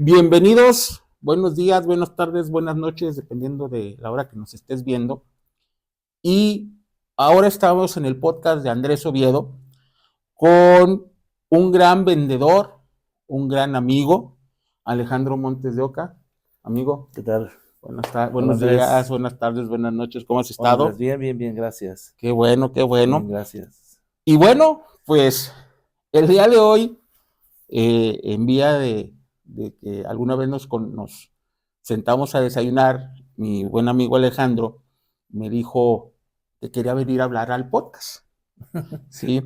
Bienvenidos, buenos días, buenas tardes, buenas noches, dependiendo de la hora que nos estés viendo. Y ahora estamos en el podcast de Andrés Oviedo con un gran vendedor, un gran amigo, Alejandro Montes de Oca. Amigo, ¿Qué tal? Hola buenos días, Andrés. buenas tardes, buenas noches, ¿cómo has Hola Andrés, estado? bien, bien, bien, gracias. Qué bueno, qué Bien, bueno. gracias. Y bueno, pues el día de hoy, en vía de que alguna vez nos sentamos a desayunar, mi buen amigo Alejandro me dijo que quería venir a hablar al podcast, ¿sí?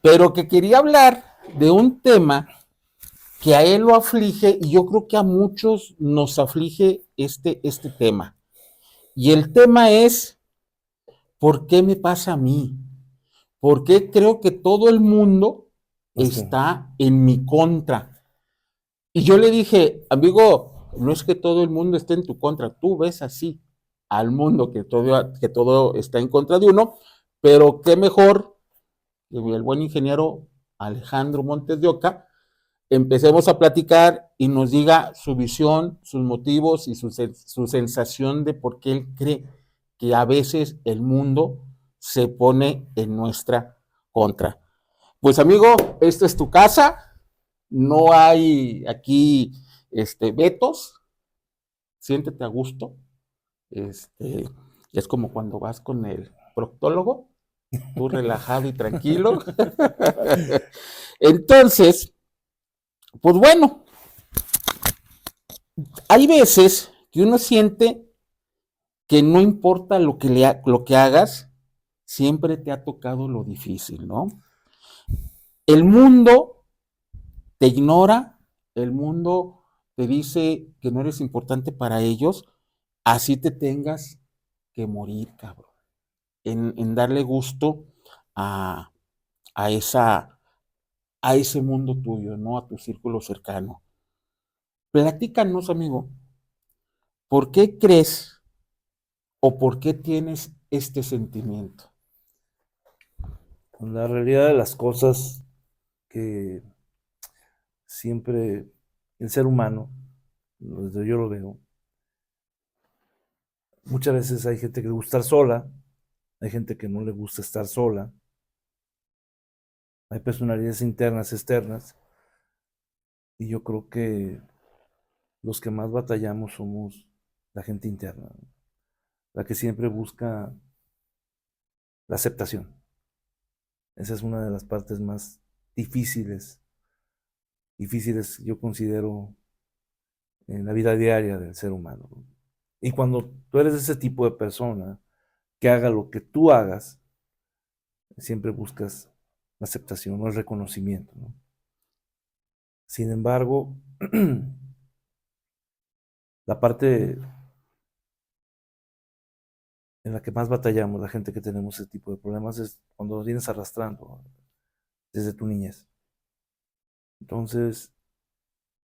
Pero que quería hablar de un tema que a él lo aflige y yo creo que a muchos nos aflige este tema. Y el tema es, ¿por qué me pasa a mí? ¿Por qué creo que todo el mundo Ok. está en mi contra? Y yo le dije, amigo, no es que todo el mundo esté en tu contra, tú ves así al mundo que todo está en contra de uno, pero qué mejor que el buen ingeniero Alejandro Montes de Oca empecemos a platicar y nos diga su visión, sus motivos y su sensación de por qué él cree que a veces el mundo se pone en nuestra contra. Pues amigo, esta es tu casa, no hay aquí vetos, siéntete a gusto, este, es como cuando vas con el proctólogo, tú relajado y tranquilo. Entonces, pues bueno, hay veces que uno siente que no importa lo que hagas, siempre te ha tocado lo difícil, ¿no? El mundo te ignora, el mundo te dice que no eres importante para ellos, así te tengas que morir, cabrón, en darle gusto a, a, esa, a ese mundo tuyo, ¿no? A tu círculo cercano. Platícanos, amigo, ¿por qué crees o por qué tienes este sentimiento? La realidad de las cosas que siempre el ser humano, desde yo lo veo, muchas veces hay gente que le gusta estar sola, hay gente que no le gusta estar sola, hay personalidades internas, externas, y yo creo que los que más batallamos somos la gente interna, ¿no? La que siempre busca la aceptación. Esa es una de las partes más difíciles, difíciles yo considero en la vida diaria del ser humano. Y cuando tú eres ese tipo de persona que haga lo que tú hagas, siempre buscas la aceptación o el reconocimiento, ¿no? Sin embargo, la parte en la que más batallamos, la gente que tenemos ese tipo de problemas, es cuando los vienes arrastrando desde tu niñez. Entonces,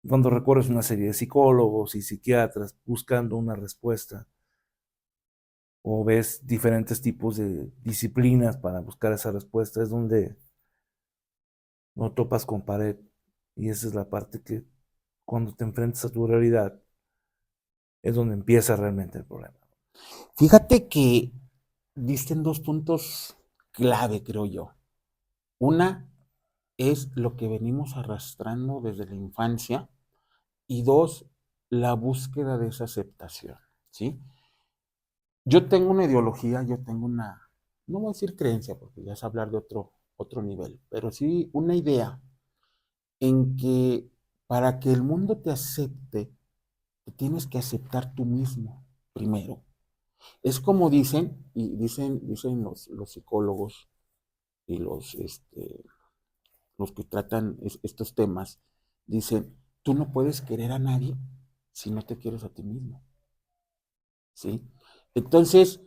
cuando recorres una serie de psicólogos y psiquiatras buscando una respuesta, o ves diferentes tipos de disciplinas para buscar esa respuesta, es donde no topas con pared. Y esa es la parte que cuando te enfrentas a tu realidad es donde empieza realmente el problema. Fíjate que diste en dos puntos clave, creo yo. Una es lo que venimos arrastrando desde la infancia y dos, la búsqueda de esa aceptación, ¿sí? Yo tengo una ideología, yo tengo una, no voy a decir creencia porque ya es hablar de otro nivel, pero sí una idea en que para que el mundo te acepte, te tienes que aceptar tú mismo primero. Es como dicen, y dicen los psicólogos y los que tratan estos temas, dicen, tú no puedes querer a nadie si no te quieres a ti mismo, ¿sí? Entonces,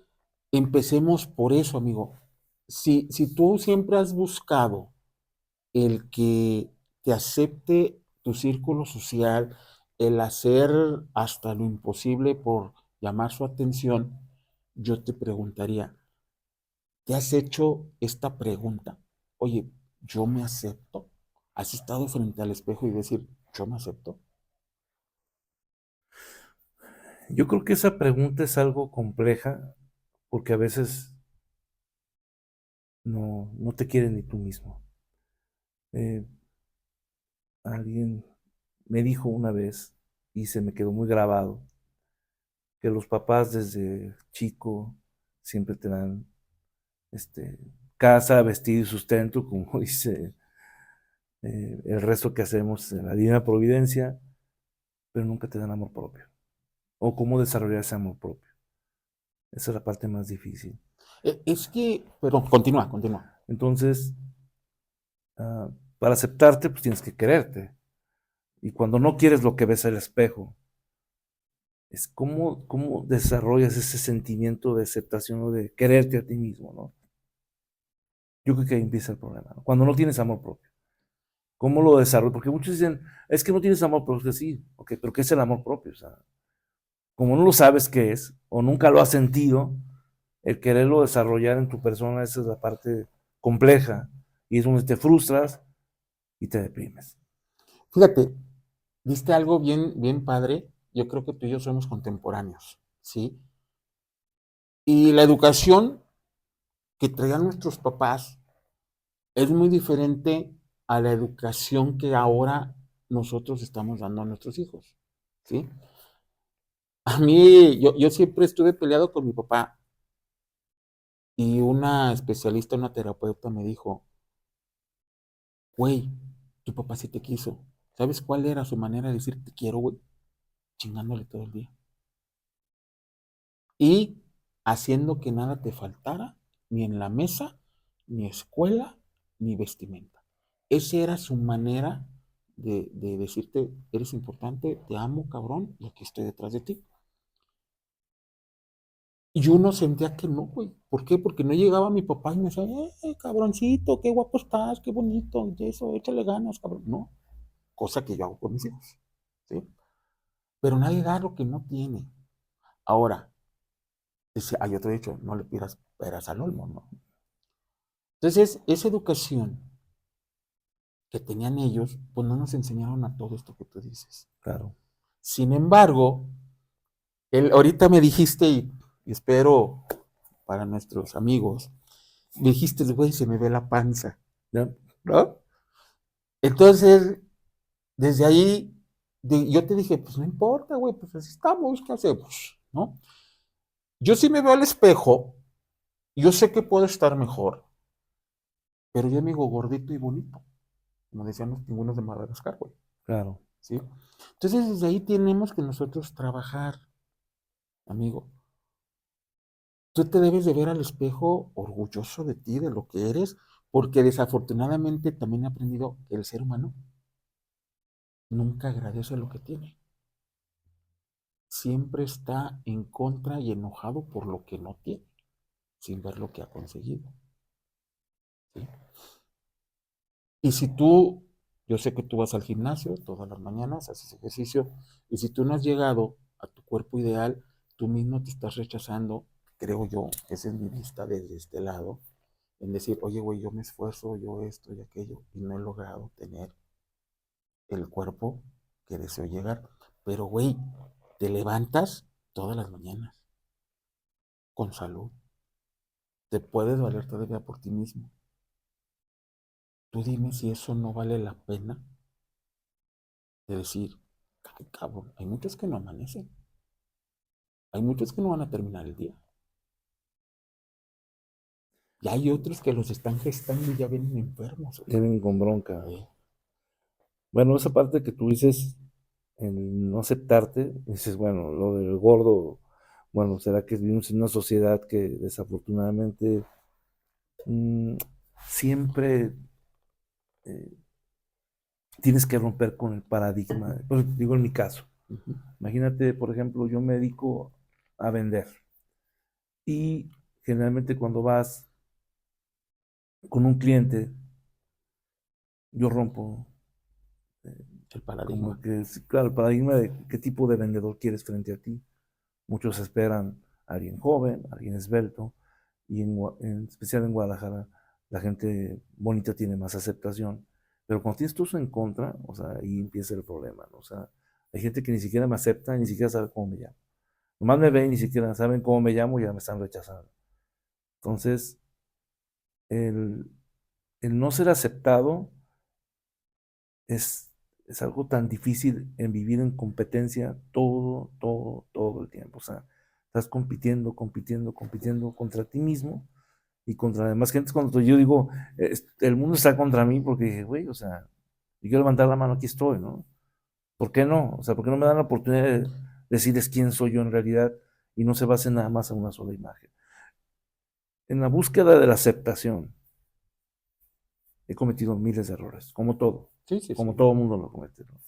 empecemos por eso, amigo. Si tú siempre has buscado el que te acepte tu círculo social, el hacer hasta lo imposible por llamar su atención, yo te preguntaría, ¿te has hecho esta pregunta? Oye, ¿yo me acepto? ¿Has estado frente al espejo y decir, yo me acepto? Yo creo que esa pregunta es algo compleja porque a veces no te quieres ni tú mismo. Eh, Alguien me dijo una vez, y se me quedó muy grabado, que los papás desde chico siempre te dan casa, vestido y sustento, como dice el resto que hacemos en la divina providencia, pero nunca te dan amor propio. O cómo desarrollar ese amor propio. Esa es la parte más difícil. Es que, pero continúa, continúa. Entonces, ah, para aceptarte, pues tienes que quererte. Y cuando no quieres lo que ves al espejo, es cómo desarrollas ese sentimiento de aceptación o de quererte a ti mismo, ¿no? Yo creo que ahí empieza el problema, ¿no? Cuando no tienes amor propio. ¿Cómo lo desarrollas? Porque muchos dicen, es que no tienes amor propio. Sí, ok, pero ¿qué es el amor propio? O sea, como no lo sabes qué es, o nunca lo has sentido, el quererlo desarrollar en tu persona, esa es la parte compleja, y es donde te frustras y te deprimes. Fíjate, viste algo bien, bien padre. Yo creo que tú y yo somos contemporáneos, ¿sí? Y la educación que traían nuestros papás es muy diferente a la educación que ahora nosotros estamos dando a nuestros hijos, ¿sí? A mí, yo siempre estuve peleado con mi papá y una especialista, una terapeuta me dijo, güey, tu papá sí te quiso. ¿Sabes cuál era su manera de decir te quiero, güey? Chingándole todo el día. Y haciendo que nada te faltara, ni en la mesa, ni escuela, ni vestimenta. Esa era su manera de decirte, eres importante, te amo, cabrón, y aquí estoy detrás de ti. Y uno sentía que no, güey. ¿Por qué? Porque no llegaba mi papá y me decía, cabroncito, qué guapo estás, qué bonito, y eso, échale ganas, cabrón. No, cosa que yo hago con mis hijos, ¿sí? Pero nadie da lo que no tiene. Ahora, hay otro dicho, no le pidas peras al olmo, ¿no? Entonces, esa educación que tenían ellos, pues no nos enseñaron a todo esto que tú dices. Claro. Sin embargo, ahorita me dijiste, y espero para nuestros amigos, me dijiste, güey, se me ve la panza, ¿Ya? ¿no? Entonces, desde ahí, yo te dije, pues no importa, güey, pues así estamos, ¿qué hacemos? ¿No? Yo sí me veo al espejo, yo sé que puedo estar mejor, pero yo me digo gordito y bonito, como decían los pingüinos de Madagascar, güey, Claro. ¿sí? Entonces, desde ahí tenemos que nosotros trabajar, amigo. Tú te debes de ver al espejo orgulloso de ti, de lo que eres, porque desafortunadamente también he aprendido que el ser humano nunca agradece lo que tiene. Siempre está en contra y enojado por lo que no tiene, sin ver lo que ha conseguido, ¿sí? Y si tú, yo sé que tú vas al gimnasio todas las mañanas, haces ejercicio, y si tú no has llegado a tu cuerpo ideal, tú mismo te estás rechazando, creo yo, esa es mi vista desde este lado, en decir, oye, güey, yo me esfuerzo, yo esto y aquello, y no he logrado tener el cuerpo que deseo llegar. Pero, güey, te levantas todas las mañanas con salud, te puedes valer todavía por ti mismo. Tú dime si eso no vale la pena de decir, ay, cabrón, hay muchos que no amanecen, hay muchos que no van a terminar el día, y hay otros que los están gestando y ya vienen enfermos, güey. Vienen con bronca. ¿Eh? Bueno, esa parte que tú dices, el no aceptarte, dices, bueno, lo del gordo, bueno, será que vivimos en una sociedad que desafortunadamente mm, siempre eh, tienes que romper con el paradigma. Pues, digo en mi caso, Uh-huh. imagínate, por ejemplo, yo me dedico a vender y generalmente cuando vas con un cliente, yo rompo El como paradigma. que, sí, claro, el paradigma de qué tipo de vendedor quieres frente a ti. Muchos esperan a alguien joven, a alguien esbelto, y en especial en Guadalajara la gente bonita tiene más aceptación, pero cuando tienes tú eso en contra, o sea, ahí empieza el problema, ¿no? O sea, hay gente que ni siquiera me acepta, ni siquiera sabe cómo me llamo. Nomás me ven y ni siquiera saben cómo me llamo y ya me están rechazando. Entonces, el, el no ser aceptado es algo tan difícil en vivir en competencia todo el tiempo. O sea, estás compitiendo contra ti mismo y contra demás gente. Cuando yo digo, el mundo está contra mí, porque dije, güey, o sea, yo quiero levantar la mano, aquí estoy, ¿no? ¿Por qué no? O sea, ¿por qué no me dan la oportunidad de decirles quién soy yo en realidad y no se basen nada más en una sola imagen? En la búsqueda de la aceptación, he cometido miles de errores, Sí, sí, como sí. todo mundo lo comete, ¿no?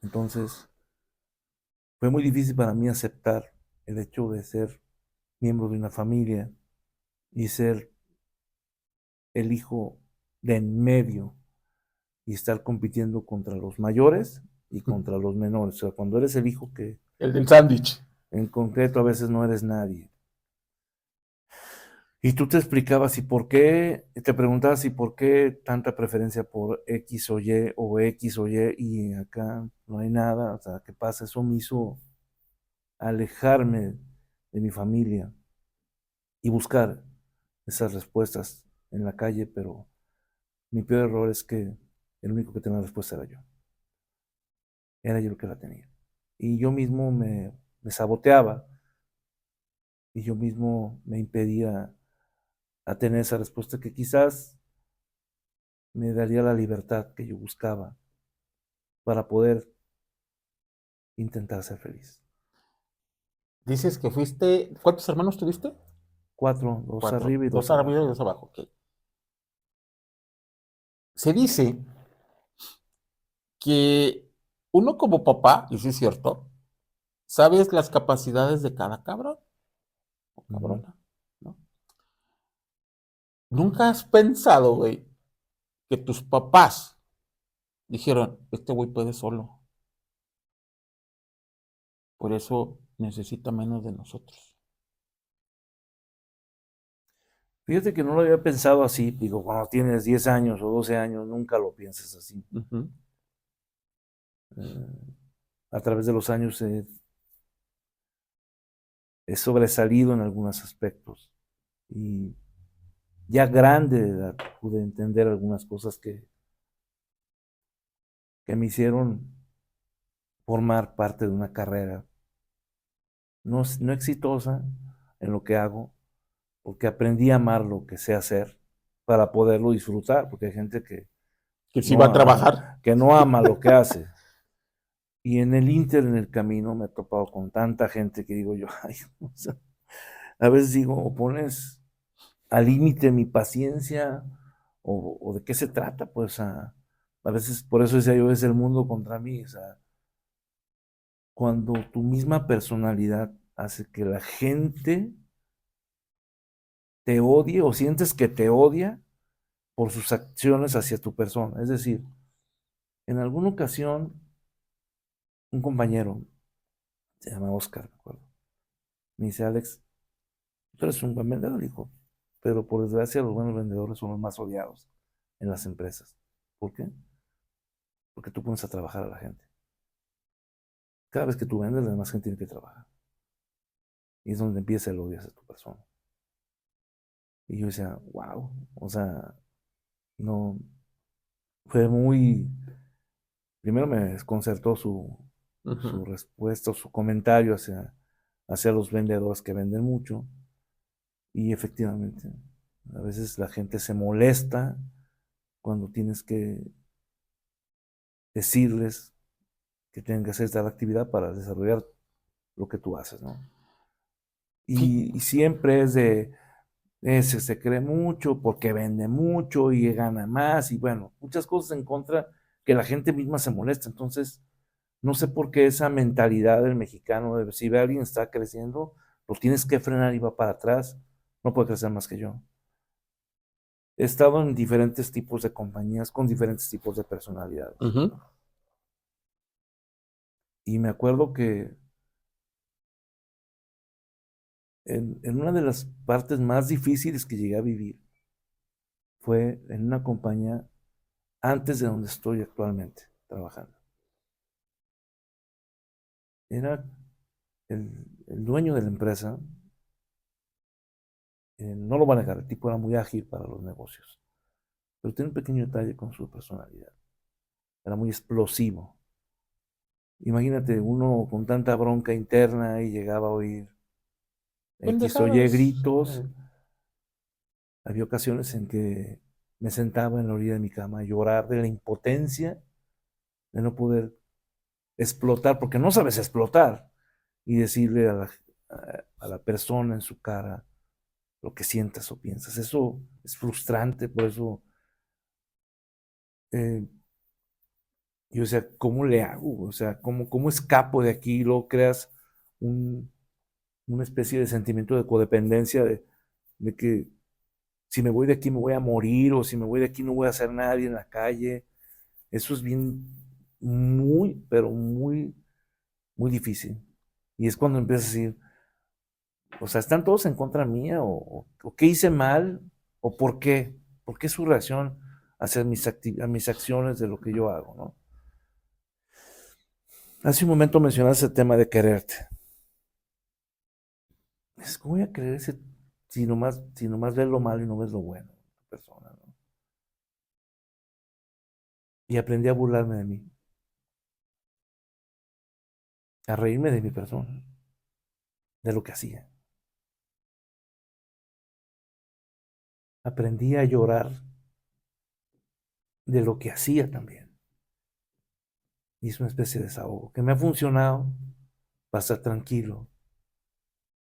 Entonces, fue muy difícil para mí aceptar el hecho de ser miembro de una familia y ser el hijo de en medio y estar compitiendo contra los mayores y contra los menores. O sea, cuando eres el hijo que El del sándwich. en concreto a veces no eres nadie. Y tú te explicabas y por qué, te preguntabas y por qué tanta preferencia por X o Y y acá no hay nada. O sea, ¿qué pasa? Eso me hizo alejarme de mi familia y buscar esas respuestas en la calle, pero mi peor error es que el único que tenía la respuesta era yo. Era yo el que la tenía. Y yo mismo me saboteaba y yo mismo me impedía a tener esa respuesta que quizás me daría la libertad que yo buscaba para poder intentar ser feliz. Dices que fuiste, ¿cuántos hermanos tuviste? 4, 2 Cuatro, arriba y dos 2 arriba y abajo. dos abajo. Ok. Se dice que uno como papá, y sí es cierto, sabes las capacidades de cada cabrón o Ujú. cabrona, ¿no? ¿Nunca has pensado, güey, que tus papás dijeron, este güey puede solo, por eso necesita menos de nosotros? Fíjate que no lo había pensado así. Digo, cuando tienes 10 años o 12 años, nunca lo piensas así. Ujú. Eh, a través de los años he sobresalido en algunos aspectos. Y ya grande de edad pude entender algunas cosas que me hicieron formar parte de una carrera no exitosa en lo que hago, porque aprendí a amar lo que sé hacer para poderlo disfrutar, porque hay gente Que si va a trabajar. que no ama lo que hace. Y en el inter, en el camino, me he topado con tanta gente que digo yo, ay, o sea, a veces digo, o pones al límite mi paciencia, o de qué se trata, pues a veces, por eso decía yo, es el mundo contra mí, o sea, cuando tu misma personalidad hace que la gente te odie o sientes que te odia por sus acciones hacia tu persona. Es decir, en alguna ocasión, un compañero, se llama Oscar, me acuerdo, me dice, Alex, tú eres un buen vendedor, hijo, pero por desgracia los buenos vendedores son los más odiados en las empresas. ¿Por qué? Porque tú pones a trabajar a la gente. Cada vez que tú vendes, la demás gente tiene que trabajar. Y es donde empieza el odio hacia tu persona. Y yo decía, wow, o sea, no, fue muy, primero me desconcertó su Ujú. respuesta, su comentario hacia los vendedores que venden mucho. Y efectivamente, a veces la gente se molesta cuando tienes que decirles que tienen que hacer esta actividad para desarrollar lo que tú haces, ¿no? Fí- Y siempre es de, ese se cree mucho porque vende mucho y gana más y bueno, muchas cosas en contra que la gente misma se molesta. Entonces, no sé por qué esa mentalidad del mexicano de si ve a alguien está creciendo, lo tienes que frenar y va para atrás, no puede crecer más que yo. He estado en diferentes tipos de compañías con diferentes tipos de personalidades. Ujú. Y me acuerdo que en una de las partes más difíciles que llegué a vivir fue en una compañía antes de donde estoy actualmente trabajando. Era, el dueño de la empresa, no lo va a negar, el tipo era muy ágil para los negocios, pero tiene un pequeño detalle con su personalidad. Era muy explosivo. Imagínate uno con tanta bronca interna y llegaba a oír X o Y Pendejadas. gritos. Había ocasiones en que me sentaba en la orilla de mi cama a llorar de la impotencia de no poder explotar, porque no sabes explotar, y decirle a la persona en su cara lo que sientas o piensas. Eso es frustrante, por eso eh, yo decía, ¿cómo le hago? O sea, ¿cómo escapo de aquí? Y luego creas una especie de sentimiento de codependencia, de que si me voy de aquí me voy a morir, o si me voy de aquí no voy a hacer nadie en la calle. Eso es bien, muy, pero muy, muy difícil. Y es cuando empiezas a decir, o sea, ¿están todos en contra mía? ¿O qué hice mal? ¿O por qué? ¿Por qué su reacción hacia a mis acciones de lo que yo hago, ¿no? Hace un momento mencionaste el tema de quererte. ¿Cómo voy a querer si nomás ves lo malo y no ves lo bueno de tu persona, ¿no? Y aprendí a burlarme de mí, a reírme de mi persona, de lo que hacía. Aprendí a llorar de lo que hacía también. Y es una especie de desahogo que me ha funcionado para estar tranquilo.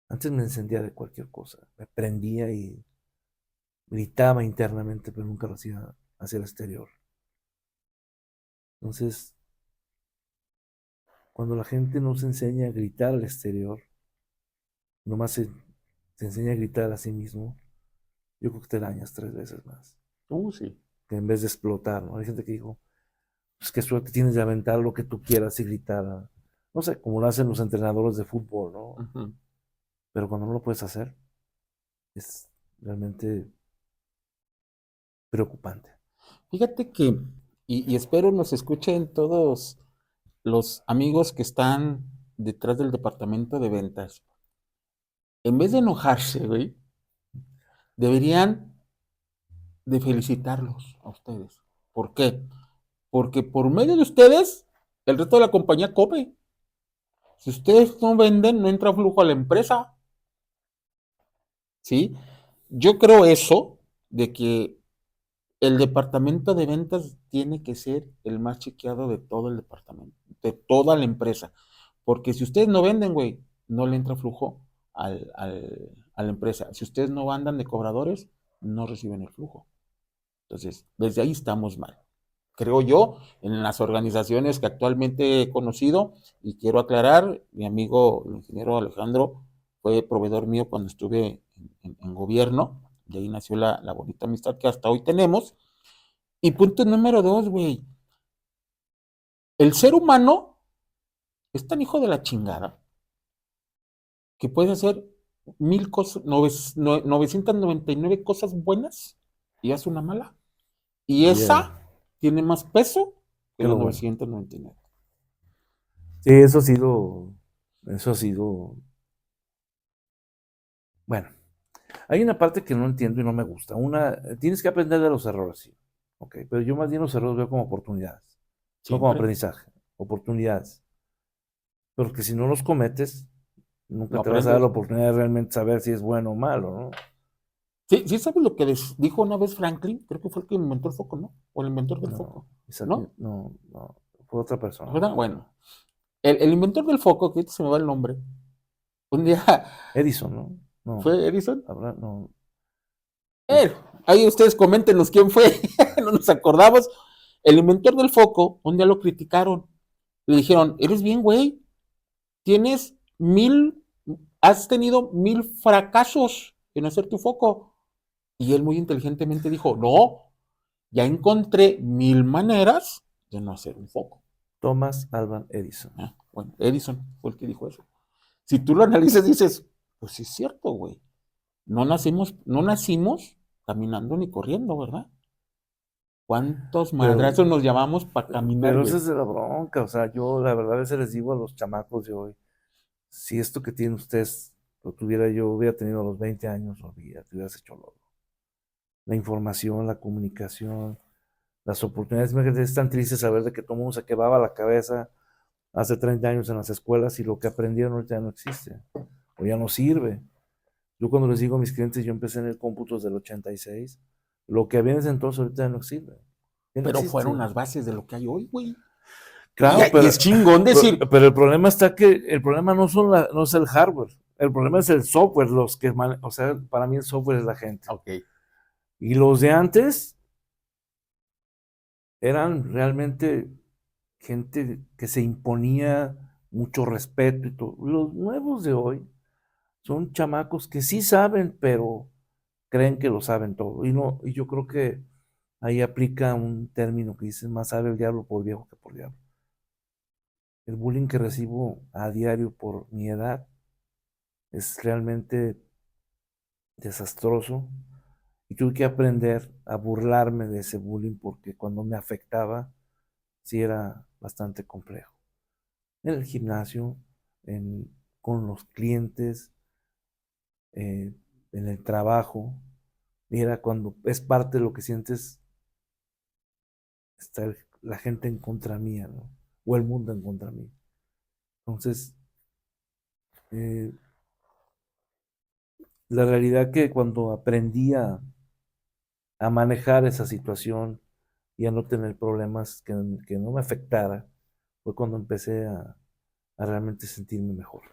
Antes me encendía de cualquier cosa, me prendía y gritaba internamente, pero nunca lo hacía hacia el exterior. Entonces, cuando la gente no se enseña a gritar al exterior, nomás se enseña a gritar a sí mismo, yo creo que te dañas 3 veces más. Sí. Que en vez de explotar, ¿no? Hay gente que dijo, pues qué suerte tienes de aventar lo que tú quieras y gritar. No sé, como lo hacen los entrenadores de fútbol, ¿no? Ujú. Pero cuando no lo puedes hacer, es realmente preocupante. Fíjate que, y espero nos escuchen todos los amigos que están detrás del departamento de ventas. En vez de enojarse, güey, deberían de felicitarlos a ustedes. ¿Por qué? Porque por medio de ustedes, el resto de la compañía come. Si ustedes no venden, no entra flujo a la empresa. ¿Sí? Yo creo eso, de que el departamento de ventas tiene que ser el más chequeado de todo el departamento, de toda la empresa. Porque si ustedes no venden, güey, no le entra flujo a la empresa. Si ustedes no andan de cobradores, no reciben el flujo. Entonces, desde ahí estamos mal. Creo yo, en las organizaciones que actualmente he conocido, y quiero aclarar, mi amigo el ingeniero Alejandro fue proveedor mío cuando estuve en gobierno, y ahí nació la bonita amistad que hasta hoy tenemos. Y punto número 2, güey, el ser humano es tan hijo de la chingada que puede hacer 1000 cosas, 999 cosas buenas y hace una mala. Y Yeah. esa tiene más peso que Qué las lo bueno. 999. Sí, eso ha sido, bueno, hay una parte que no entiendo y no me gusta. Tienes que aprender de los errores, sí. Ok, pero yo más bien los errores veo como oportunidades, no como Siempre. aprendizaje, oportunidades. Pero que si no los cometes, nunca No te vas a dar la aprendes. oportunidad de realmente saber si es bueno o malo, ¿no? Sí, sí sabes lo que dijo una vez Franklin, creo que fue el que inventó el foco, ¿no? O el inventor del No, foco, ¿no? no, no, fue otra persona. ¿Verdad? Bueno, el inventor del foco, que ahorita se me va el nombre, un día Edison, ¿no? No, fue Edison. no. Eh, Ahí ustedes coméntenos quién fue, no nos acordamos. El inventor del foco, un día lo criticaron. Le dijeron, eres bien, güey, tienes 1000, has tenido 1000 fracasos en hacer tu foco. Y él muy inteligentemente dijo, no, ya encontré 1000 maneras de no hacer un foco. Thomas Alva Edison. Bueno, Edison fue el que dijo eso. Si tú lo analizas, dices, pues sí es cierto, güey. No nacimos caminando ni corriendo, ¿verdad? ¿Cuántos Pero, madrazos nos llamamos para caminar, pero esa güey? es de la bronca, o sea, yo la verdad a veces les digo a los chamacos de hoy, si esto que tiene usted lo tuviera yo, hubiera tenido a los 20 años, olvídate, hubieras hecho la información, la comunicación, las oportunidades. Imagínate, es tan triste saber de que todo el mundo se quebraba la cabeza hace 30 años en las escuelas y lo que aprendieron ahorita ya no existe, o ya no sirve. Yo cuando les digo a mis clientes, yo empecé en el cómputo desde el 86, lo que había en ese entonces ahorita ya no sirve, ya no Pero fueron existe. las bases de lo que hay hoy, güey. Claro, Y es chingón decir, pero el problema está que el problema no es el hardware, el problema es el software, o sea, para mí el software es la gente. ok, Y los de antes eran realmente gente que se imponía mucho respeto y todo. Los nuevos de hoy son chamacos que sí saben, pero creen que lo saben todo. Y no, y yo creo que ahí aplica un término que dice, más sabe el diablo por viejo que por diablo. El bullying que recibo a diario por mi edad es realmente desastroso y tuve que aprender a burlarme de ese bullying porque cuando me afectaba sí era bastante complejo. En el gimnasio, con los clientes, eh, en el trabajo, y era cuando es parte de lo que sientes, está la gente en contra mía, ¿no? O el mundo en contra mía. Entonces, eh, la realidad que cuando aprendí a manejar esa situación y a no tener problemas que no me afectara, fue cuando empecé a realmente sentirme mejor.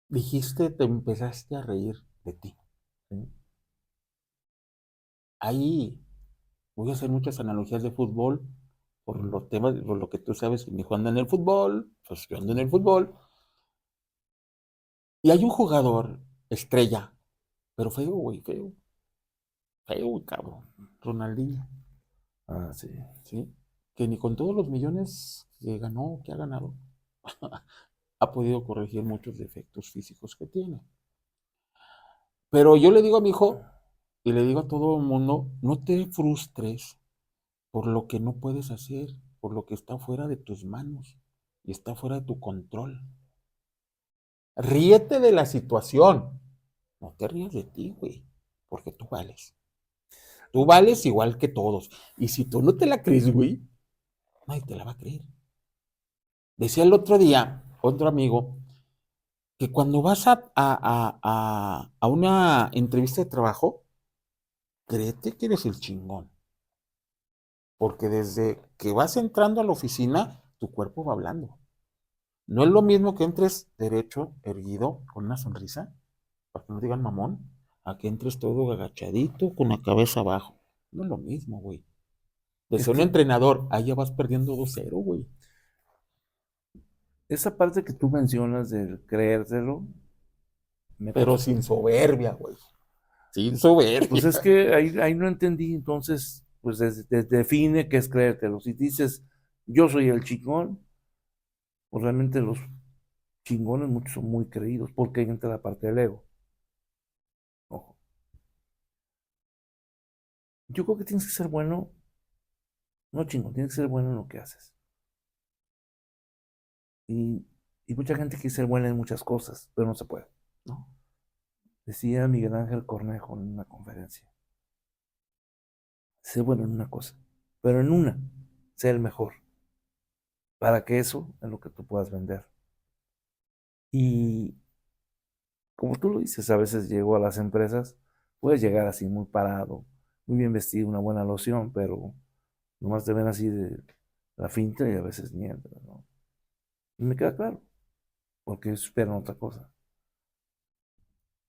dijiste, te empezaste a reír de ti. ¿Sí? Ahí voy a hacer muchas analogías de fútbol por los temas, por lo que tú sabes que mi hijo anda en el fútbol, pues yo ando en el fútbol. Y hay un jugador estrella, pero feo, güey, feo, feo, cabrón. Ronaldinho, Ah, sí. ¿sí? Que ni con todos los millones que ganó, que ha ganado, ha podido corregir muchos defectos físicos que tiene. Pero yo le digo a mi hijo y le digo a todo el mundo, no te frustres por lo que no puedes hacer, por lo que está fuera de tus manos y está fuera de tu control. Ríete de la situación, no te rías de ti, güey, porque tú vales. Tú vales igual que todos. Y si tú no te la crees, güey, nadie te la va a creer. Decía el otro día, otro amigo, que cuando vas a una entrevista de trabajo, créete que eres el chingón. Porque desde que vas entrando a la oficina, tu cuerpo va hablando. No es lo mismo que entres derecho, erguido, con una sonrisa, para que no digan mamón, a que entres todo agachadito, con la cabeza abajo. No es lo mismo, güey. Es Desde un que entrenador, ahí ya vas perdiendo 2-0, güey. esa parte que tú mencionas del creértelo, me Pero costó. sin soberbia, güey. Sin Pues soberbia. es que ahí no entendí, entonces, pues define qué es creértelo. Si dices, yo soy el chingón, pues realmente los chingones muchos son muy creídos, porque ahí entra la parte del ego. Ojo. Yo creo que tienes que ser bueno, no chingón, tienes que ser bueno en lo que haces. Y, y mucha gente quiere ser buena en muchas cosas, pero no se puede. ¿No? Decía Miguel Ángel Cornejo en una conferencia, sé bueno en una cosa, pero en una, sé el mejor, para que eso es lo que tú puedas vender. Y como tú lo dices, a veces llego a las empresas, puedes llegar así muy parado, muy bien vestido, una buena loción, pero nomás te ven así de la finta y a veces ni entran, ¿no? Y me queda claro, porque esperan otra cosa.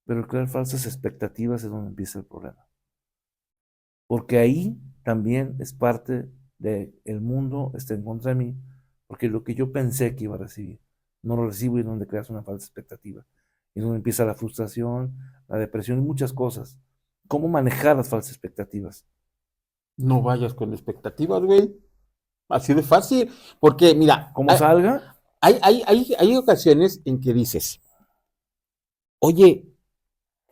Pero el crear falsas expectativas es donde empieza el problema. Porque ahí también es parte de el mundo está en contra de mí, porque lo que yo pensé que iba a recibir, no lo recibo y es donde creas una falsa expectativa. Y es donde empieza la frustración, la depresión y muchas cosas. ¿Cómo manejar las falsas expectativas? No vayas con expectativas, güey. Así de fácil. Porque, mira, ¿Cómo salga? hay ocasiones en que dices, oye,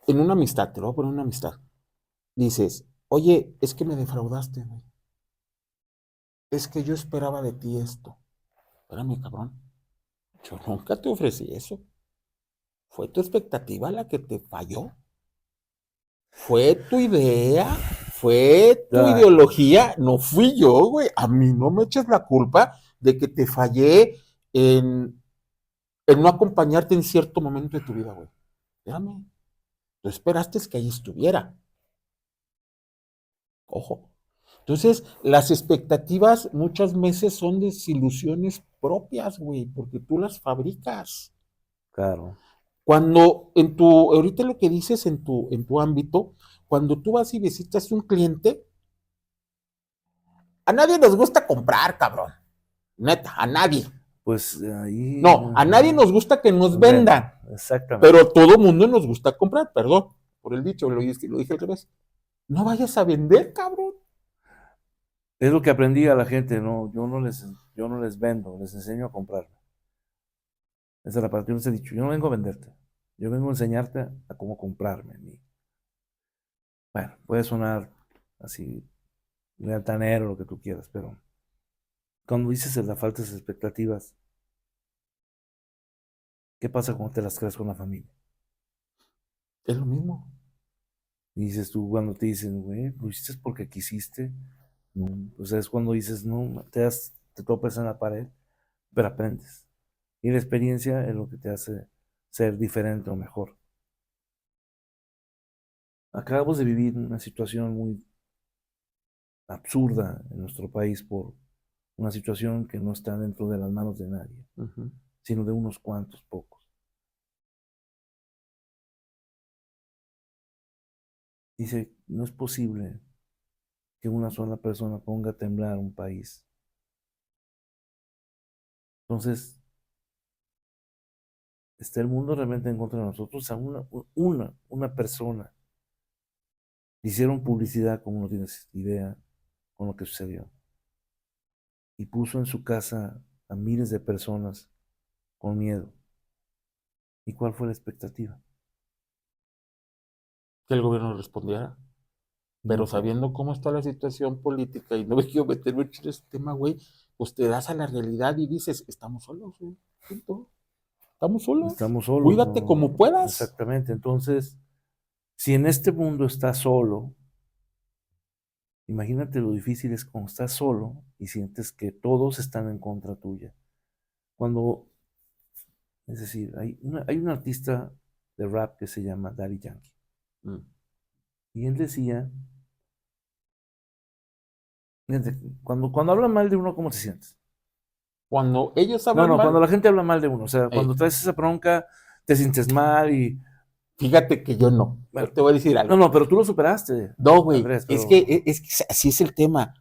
en una amistad, te lo voy a poner una amistad. Dices, oye, es que me defraudaste, güey. Es que yo esperaba de ti esto. Espérame, cabrón. Yo nunca te ofrecí eso. Fue tu expectativa la que te falló. Fue tu idea, fue tu Ay, ideología, no fui yo, güey. A mí no me eches la culpa de que te fallé en, en no acompañarte en cierto momento de tu vida, güey. Espérame, tú esperaste que ahí estuviera. Ojo. Entonces, las expectativas muchas veces son desilusiones propias, güey, porque tú las fabricas. claro, Cuando ahorita lo que dices en tu ámbito, cuando tú vas y visitas un cliente, a nadie nos gusta comprar, cabrón. Neta, a nadie. pues ahí No, a nadie nos gusta que nos vendo, vendan, exactamente. pero todo mundo nos gusta comprar, perdón, por el dicho, lo dije al revés. No vayas a vender, cabrón. Es lo que aprendí a la gente, no, yo no les vendo, les enseño a comprar. Esa es la parte que les he dicho, yo no vengo a venderte, yo vengo a enseñarte a cómo comprarme a mí. Bueno, puede sonar así, muy altanero, lo que tú quieras, pero cuando dices de la falta de expectativas, ¿qué pasa cuando te las creas con la familia? Es lo mismo. Y dices tú cuando te dicen, güey, lo hiciste porque quisiste. No, o sea, es cuando dices, no, te topas en la pared, pero aprendes. Y la experiencia es lo que te hace ser diferente o mejor. Acabamos de vivir una situación muy absurda en nuestro país por una situación que no está dentro de las manos de nadie, Uh-huh. sino de unos cuantos pocos. Dice, no es posible que una sola persona ponga a temblar un país. Entonces, ¿está el mundo realmente en contra de nosotros? A una persona le hicieron publicidad, como no tienes idea, con lo que sucedió. Y puso en su casa a miles de personas con miedo. ¿Y cuál fue la expectativa? Que el gobierno respondiera. Pero Nunca. sabiendo cómo está la situación política y no me quiero meter mucho en este tema, güey, pues te das a la realidad y dices, estamos solos, güey. Punto. Estamos solos. Estamos solos, Cuídate ¿no? como puedas. Exactamente. Entonces, si en este mundo estás solo, imagínate lo difícil es cuando estás solo y sientes que todos están en contra tuya. Cuando, es decir, hay un artista de rap que se llama Daddy Yankee. Mm. Y él decía, fíjate, cuando hablan mal de uno, ¿cómo te sientes? Cuando ellos No, hablan no, cuando mal, la gente habla mal de uno, o sea, cuando traes esa bronca, te sientes mal y, fíjate que yo no. Yo bueno, te voy a decir no, algo. no, pero tú lo superaste, No, güey, Andrés, es pero... que, es que así es el tema.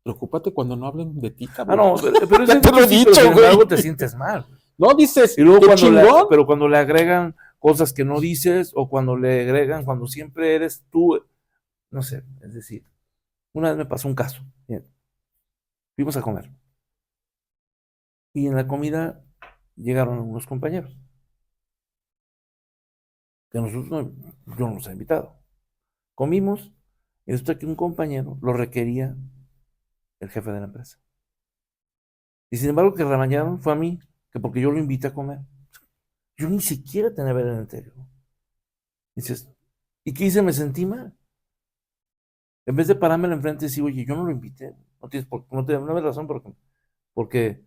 Preocúpate cuando no hablen de ti, Ah, cabrón. no, pero ese Ya es te lo mucho he sí, pero dicho, sin embargo güey. te sientes mal. No dices, Y luego qué chingón. pero cuando le agregan cosas que no dices o cuando le agregan, cuando siempre eres tú, no sé, es decir, una vez me pasó un caso, bien, fuimos a comer y en la comida llegaron unos compañeros que nosotros yo no los he invitado. Comimos y resulta que un compañero lo requería el jefe de la empresa. Y sin embargo, que remañaron fue a mí, que porque yo lo invité a comer. Yo ni siquiera tenía ver en el interior. Dices, ¿y qué hice? Me sentí mal. En vez de parármelo enfrente y decir, oye, yo no lo invité. No tienes razón porque,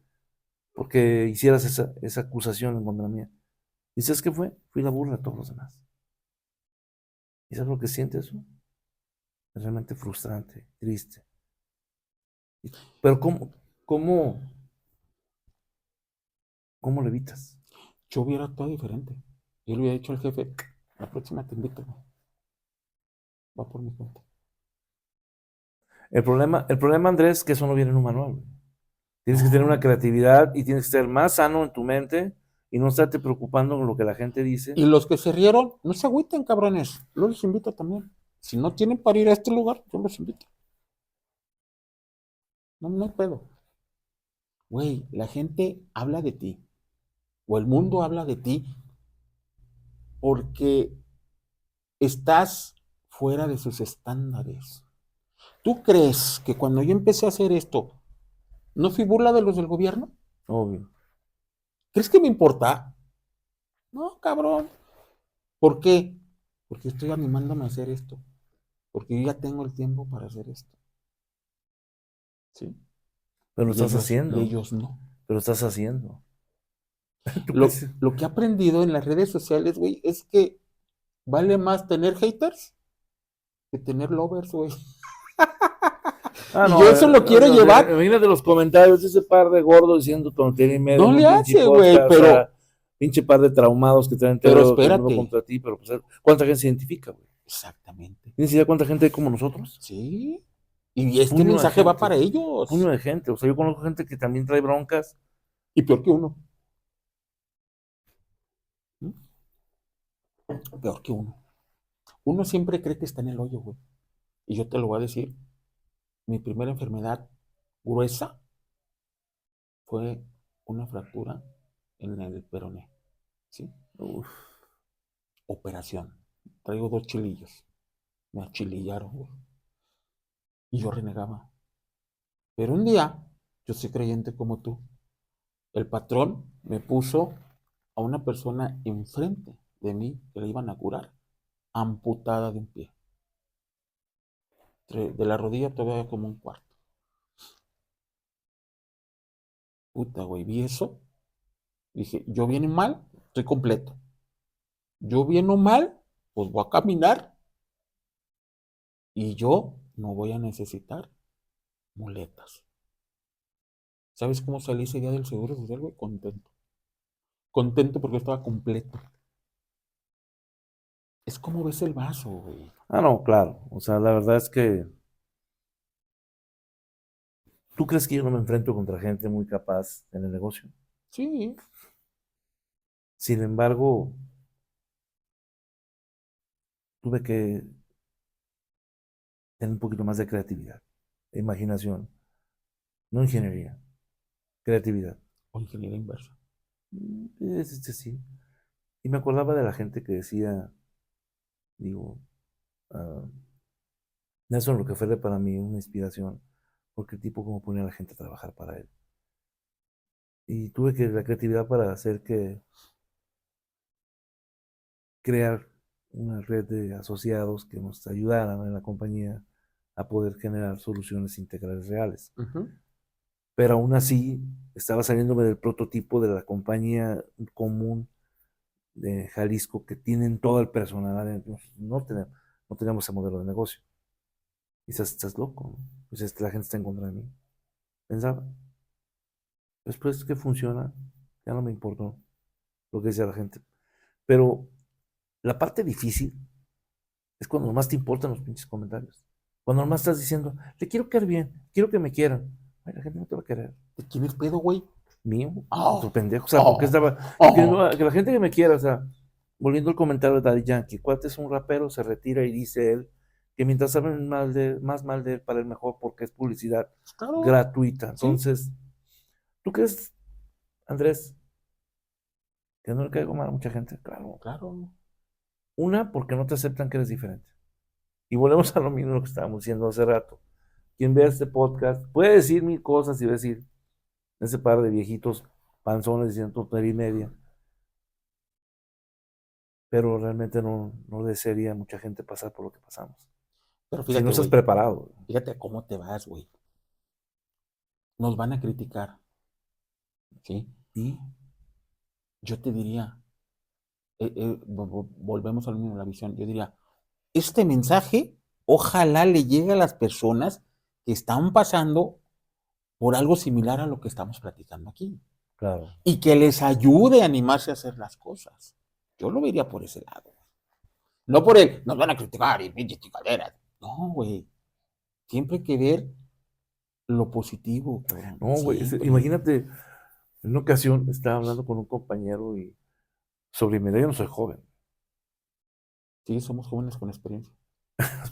porque hicieras esa acusación en contra mía. ¿Y sabes qué fue? Fui la burla de todos los demás. ¿Y sabes lo que siente eso? Es realmente frustrante, triste. Pero cómo, cómo lo evitas? Yo hubiera actuado diferente. Yo le hubiera dicho al jefe, la próxima te invito, güey. Va por mi cuenta. El problema, Andrés, es que eso no viene en un manual, güey. Tienes que tener una No. creatividad y tienes que ser más sano en tu mente y no estarte preocupando con lo que la gente dice. Y los que se rieron, no se agüiten, cabrones. Yo los invito también. Si no tienen para ir a este lugar, yo los invito. No, no hay pedo. Güey, la gente habla de ti. O el mundo habla de ti porque estás fuera de sus estándares. ¿Tú crees que cuando yo empecé a hacer esto, no fui burla de los del gobierno? Obvio. ¿Crees que me importa? No, cabrón. ¿Por qué? Porque estoy animándome a hacer esto. Porque yo ya tengo el tiempo para hacer esto. ¿Sí? Pero lo Y estás ellos, y haciendo. ellos no. Pero lo estás haciendo. ¿Tú Lo, crees? lo que he aprendido en las redes sociales, güey, es que vale más tener haters que tener lovers, güey. Ah, Y no, yo eso lo quiero llevar. imagínate los comentarios de ese par de gordos diciendo tontería y media No en un le pinche hace, güey, podcast, pinche par de traumados que traen pero todo el mundo espérate. contra ti, pero pues, ¿cuánta gente se identifica, güey? Exactamente. ¿Tienes idea cuánta gente hay como nosotros? Sí. Y este Puño de mensaje va gente, para ellos. puño de gente. O sea, yo conozco gente que también trae broncas. Y peor que uno. ¿Mm? Peor que uno. Uno siempre cree que está en el hoyo, güey. Y yo te lo voy a decir. Mi primera enfermedad gruesa fue una fractura en el peroné. ¿Sí? Uf, Operación. Traigo 2 chilillos. Me achilillaron, güey. Y yo renegaba. Pero un día, yo soy creyente como tú. El patrón me puso a una persona enfrente de mí que le iban a curar, amputada de un pie. De la rodilla todavía como un cuarto. Puta, güey, vi eso. Dije, yo viene mal, estoy completo. Yo viene mal, pues voy a caminar y yo no voy a necesitar muletas. ¿Sabes cómo salí ese día del Seguro Social, güey? Contento. Contento porque estaba completo. Es como ves el vaso, güey. Ah, no, claro. O sea, la verdad es que tú crees que yo no me enfrento contra gente muy capaz en el negocio. Sí, Sin embargo, tuve que tener un poquito más de creatividad, de imaginación, no ingeniería, creatividad. o ingeniería inversa. Sí. Y me acordaba de la gente que decía, digo, ah, Nelson Rockefeller para mí una inspiración, porque el tipo como ponía a la gente a trabajar para él. Y tuve que la creatividad para hacer que crear una red de asociados que nos ayudaran en la compañía a poder generar soluciones integrales reales. Ujú. Pero aún así estaba saliéndome del prototipo de la compañía común de Jalisco que tienen todo el personal adentro. No tenemos ese modelo de negocio. Y estás loco, ¿no? Pues la gente está en contra de mí. Pensaba. Después que funciona, ya no me importó lo que decía la gente. Pero la parte difícil es cuando más te importan los pinches comentarios. Cuando nomás estás diciendo, le quiero caer bien, quiero que me quieran. Ay, la gente no te va a querer. ¿De quién es pedo, güey? Mío, otro Oh, pendejo. O sea, porque oh, estaba. oh. Que la gente que me quiera, o sea, volviendo al comentario de Daddy Yankee, cuate es un rapero, se retira y dice él que mientras hablen más mal de él, para él mejor, porque es publicidad Claro, gratuita. sí, Entonces, ¿tú crees, Andrés, que no le caigo mal a mucha gente? Claro. claro. Una, porque no te aceptan que eres diferente. Y volvemos a lo mismo que estábamos diciendo hace rato. Quien vea este podcast puede decir mil cosas y va a decir, ese par de viejitos panzones diciendo tontería y media, pero realmente no desearía a mucha gente pasar por lo que pasamos. Pero Si no fíjate, estás güey, preparado. fíjate cómo te vas, güey. Nos van a criticar, ¿sí? Y Yo te diría, volvemos al mismo, la visión. Yo diría, este mensaje, ojalá le llegue a las personas que están pasando por algo similar a lo que estamos platicando aquí claro, y que les ayude a animarse a hacer las cosas. Yo lo vería por ese lado. No por el, nos van a criticar y pinches chingaderas. No, güey. Siempre hay que ver lo positivo, cabrón. no, güey, Siempre. imagínate, en una ocasión estaba hablando con un compañero y sobre mi edad, yo no soy joven, Sí, somos jóvenes con experiencia.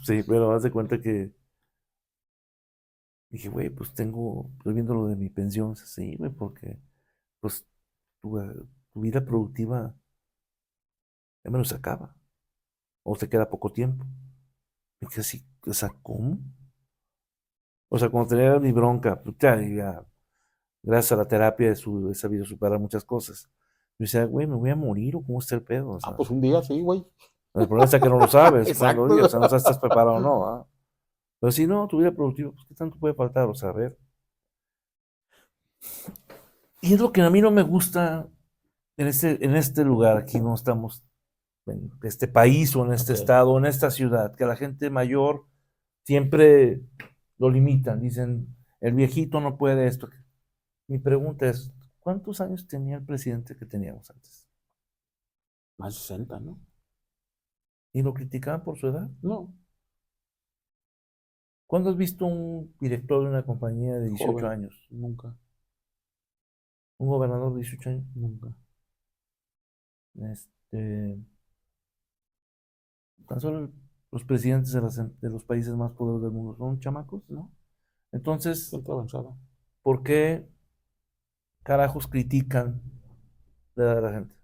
sí, pero haz de cuenta que dije, güey, pues estoy viendo lo de mi pensión, sí, güey, porque pues tu vida productiva ya menos se acaba, o te queda poco tiempo. Y que así, o sea, ¿cómo? O sea, cuando tenía mi bronca, pues, ya gracias a la terapia he sabido superar muchas cosas. Yo decía, güey, ¿me voy a morir o cómo está el pedo? O sea, Pues un día sí, güey. el problema es que no lo sabes Exacto. cuando digas, o sea, no sabes si estás preparado o no. ¿Ah? Pero si no, tu vida productiva, pues, ¿qué tanto puede faltar? O sea, a ver. Y es lo que a mí no me gusta en este lugar, aquí no estamos, en este país o en este Ok. estado o en esta ciudad, que la gente mayor siempre lo limitan, dicen, el viejito no puede esto. Mi pregunta es, ¿cuántos años tenía el presidente que teníamos antes? Más de 60, ¿no? ¿Y lo criticaban por su edad? No, ¿Cuándo has visto un director de una compañía de 18 joven. años? Nunca, ¿Un gobernador de 18 años? nunca. Este, tan solo los presidentes de los países más poderosos del mundo son chamacos, ¿no? Entonces, Gente avanzada. ¿por qué carajos critican la edad de la gente?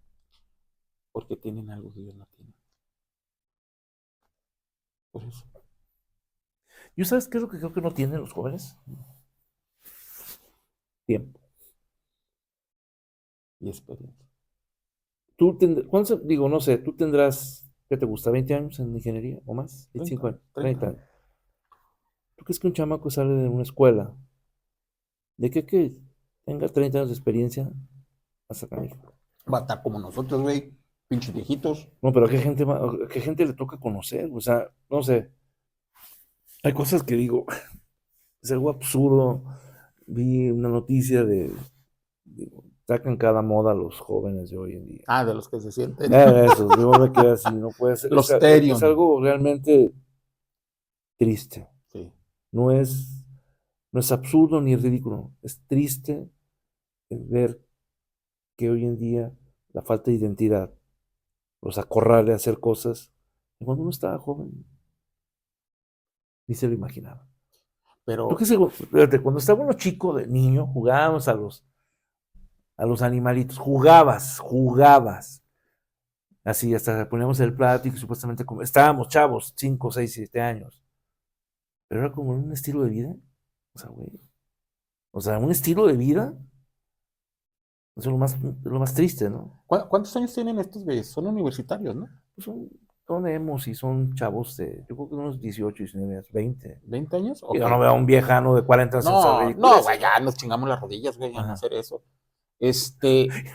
Porque tienen algo que ellos no tienen. Por eso. ¿Yo sabes qué es lo que creo que no tienen los jóvenes? Tiempo. Y experiencia. ¿Cuántos, digo, no sé, tú tendrás, ¿qué te gusta? ¿20 años en ingeniería o más? 25 30, años, 30 30. años. ¿Tú crees que un chamaco sale de una escuela de que tenga 30 años de experiencia hasta canijo? Va a estar como nosotros, güey. Pinches viejitos. No, pero ¿a qué gente le toca conocer? O sea, no sé. Hay cosas que digo, es algo absurdo. Vi una noticia digo, sacan cada moda los jóvenes de hoy en día. Ah, de los que se sienten. Eso, yo me quedé así, no puede ser. Los Es Therion. algo realmente triste. Sí. No es, no es absurdo ni ridículo. Es triste el ver que hoy en día la falta de identidad los acorrale a hacer cosas que cuando uno estaba joven ni se lo imaginaba. ¿Tú qué Pero, sé? Fíjate, cuando estaba uno chico de niño, jugábamos a los animalitos, jugabas. Así, hasta poníamos el plato y supuestamente estábamos chavos, 5, 6, 7 años. Pero era como un estilo de vida. O sea, güey. O sea, un estilo de vida. Eso es lo más triste, ¿no? ¿cuántos años tienen estos güeyes? Son universitarios, ¿no? Pues son emos y son chavos yo creo que unos 18, 19 años, 20. ¿20 años? Y Ok. yo no veo a un viejano de 40 años en esas No, no, güey, ridiculeces, ya ¿no? nos chingamos las rodillas, güey, en Ajá. hacer eso.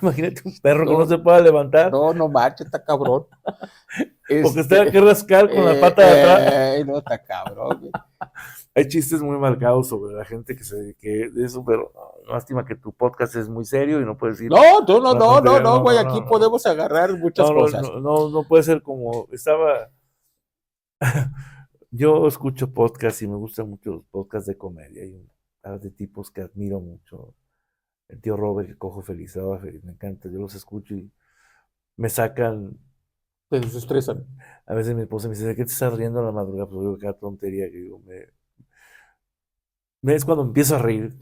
Imagínate un perro que no No, se pueda levantar no, no manches, está cabrón. porque se tenga que rascar con la pata de atrás. No, está cabrón, güey. Hay chistes muy marcados sobre la gente que se dedique de eso, pero lástima que tu podcast es muy serio y no puedes decir. No, no, no, No, no, no, no, no, güey, no, aquí no, no. podemos agarrar muchas No, no, cosas. no, no, no puede ser como estaba. Yo escucho podcasts y me gustan mucho los podcasts de comedia. Hay un par de tipos que admiro mucho. El tío Robert, que cojo feliz, me encanta. Yo los escucho y me sacan. Te desestresan. A veces mi esposa me dice, ¿de qué te estás riendo a la madrugada? Pues digo, cada tontería que digo. Es cuando empiezo a reír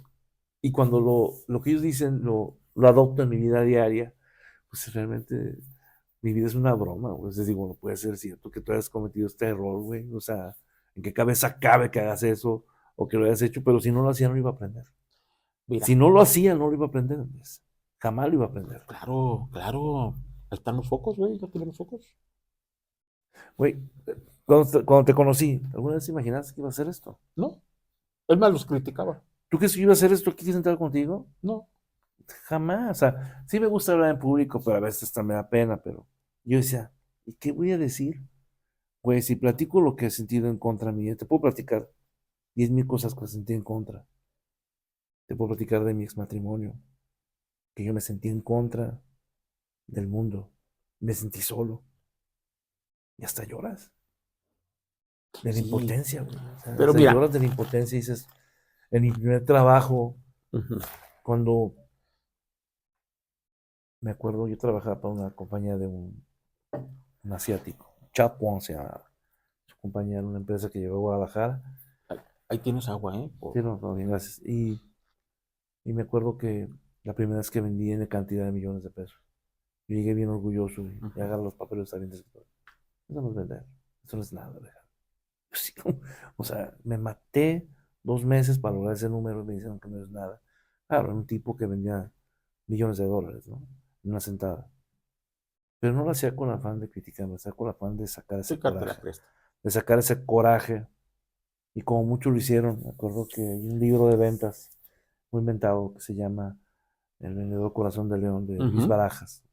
y cuando lo que ellos dicen lo adopto en mi vida diaria, pues realmente mi vida es una broma, güey. Entonces digo, no puede ser cierto que tú hayas cometido este error, güey. O sea, ¿en qué cabeza cabe que hagas eso o que lo hayas hecho? Pero si no lo hacía, no lo iba a aprender. Mira, Si no lo hacía, no lo iba a aprender, Andrés. Jamás lo iba a aprender. claro, claro. Ahí están los focos, güey, ya tenemos focos. Güey, cuando te conocí, ¿alguna vez imaginaste que iba a hacer esto? No, él más los criticaba. ¿Tú crees que yo iba a hacer esto aquí sentado contigo? No, Jamás. O sea, sí me gusta hablar en público, pero a veces hasta me da pena, pero yo decía, ¿y qué voy a decir? Güey, si platico lo que he sentido en contra mía, te puedo platicar 10,000 cosas que sentí en contra. Te puedo platicar de mi exmatrimonio, que yo me sentí en contra del mundo. Me sentí solo. Y hasta lloras. De la sí, impotencia, güey. O sea, pero hasta mira, lloras de la impotencia y dices, en mi primer trabajo, ujú, cuando me acuerdo, yo trabajaba para una compañía de un asiático. Chapuan se llama. Su compañía era una empresa que llegó a Guadalajara. ahí tienes agua, ¿eh? Sí, no, todo bien, gracias. Y me acuerdo que la primera vez que vendí en cantidad de millones de pesos. Yo llegué bien orgulloso y agarro los papeles de bien. Eso no es vender. Eso no es nada, Alejandro. Sí, o sea, me maté 2 meses para lograr ese número y me dijeron que no es nada. Claro, era un tipo que vendía millones de dólares, ¿no? En una sentada. Pero no lo hacía con afán de criticar, lo hacía con afán de sacar ese Sacarte la coraje. cresta. De sacar ese coraje. Y como muchos lo hicieron, me acuerdo que hay un libro de ventas muy inventado que se llama El vendedor corazón de león de Luis Ujú. Barajas,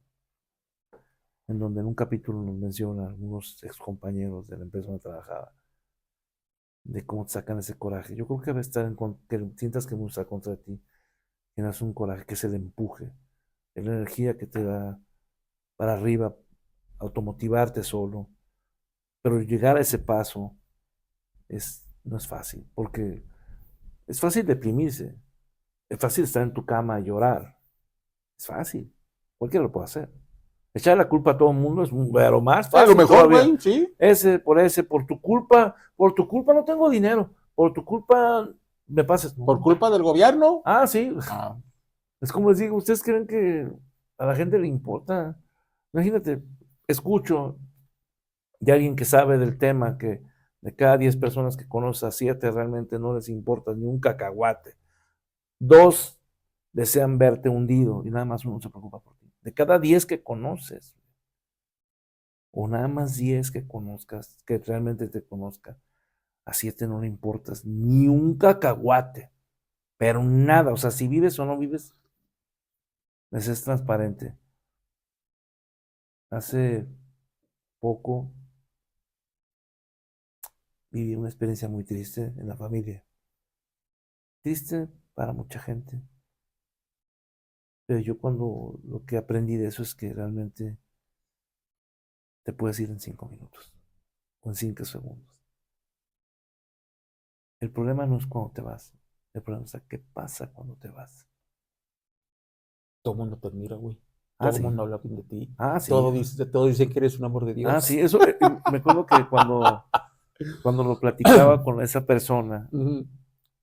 en donde en un capítulo nos menciona a algunos ex compañeros de la empresa donde trabajaba, de cómo te sacan ese coraje. Yo creo que debe estar que sientas que está contra ti, tienes un coraje que es el empuje, es la energía que te da para arriba, automotivarte solo. Pero llegar a ese paso no es fácil, porque es fácil deprimirse, es fácil estar en tu cama y llorar, es fácil, cualquiera lo puede hacer. Echar la culpa a todo el mundo es pero más A lo fácil mejor, todavía. güey, sí. Por tu culpa no tengo dinero, por tu culpa me pasas. Por No. culpa del gobierno. Ah, sí, Ah, es como les digo, ¿ustedes creen que a la gente le importa? Imagínate, escucho de alguien que sabe del tema que de cada 10 personas que conoce, a 7 realmente no les importa ni un cacahuate. 2 desean verte hundido y nada más uno se preocupa por ti. De cada 10 que conoces, o nada más 10 que conozcas, que realmente te conozcan, a 7 no le importas ni un cacahuate, pero nada, o sea, si vives o no vives, les es transparente. Hace poco viví una experiencia muy triste en la familia. Triste para mucha gente, pero yo cuando lo que aprendí de eso es que realmente te puedes ir en 5 minutos o en 5 segundos. El problema no es cuando te vas, el problema es qué pasa cuando te vas. todo el mundo te admira, güey. Ah, Todo el sí, mundo habla bien de ti. ah, sí, Todo dicen que eres un amor de ah, sí, Dios. eso me acuerdo que cuando lo platicaba con esa persona, Ujú.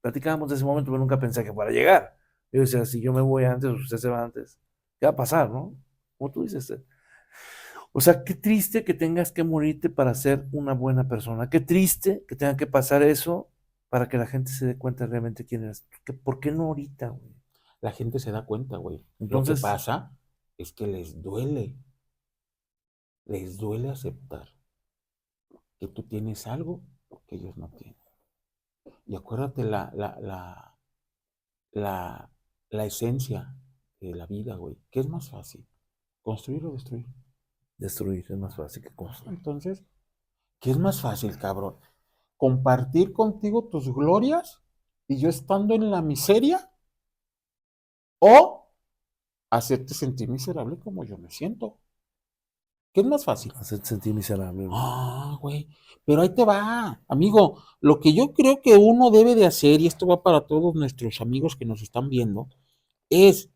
platicábamos de ese momento, pero nunca pensé que fuera a llegar. Yo decía, si yo me voy antes, usted se va antes, ¿qué va a pasar, no? Como tú dices, o sea, qué triste que tengas que morirte para ser una buena persona. Qué triste que tenga que pasar eso para que la gente se dé cuenta realmente quién eres. ¿Por qué no ahorita, güey? La gente se da cuenta, güey. Lo que Entonces, pasa es que les duele aceptar que tú tienes algo que ellos no tienen. Y acuérdate la, la esencia de la vida, güey. ¿Qué es más fácil? ¿Construir o destruir? destruir es más fácil que Ah, construir. entonces, ¿qué es más fácil, cabrón? ¿Compartir contigo tus glorias y yo estando en la miseria? ¿O hacerte sentir miserable como yo me siento? ¿Qué es más fácil? Hacerte sentir miserable, güey. Ah, güey. Pero ahí te va, amigo. Lo que yo creo que uno debe de hacer, y esto va para todos nuestros amigos que nos están viendo, es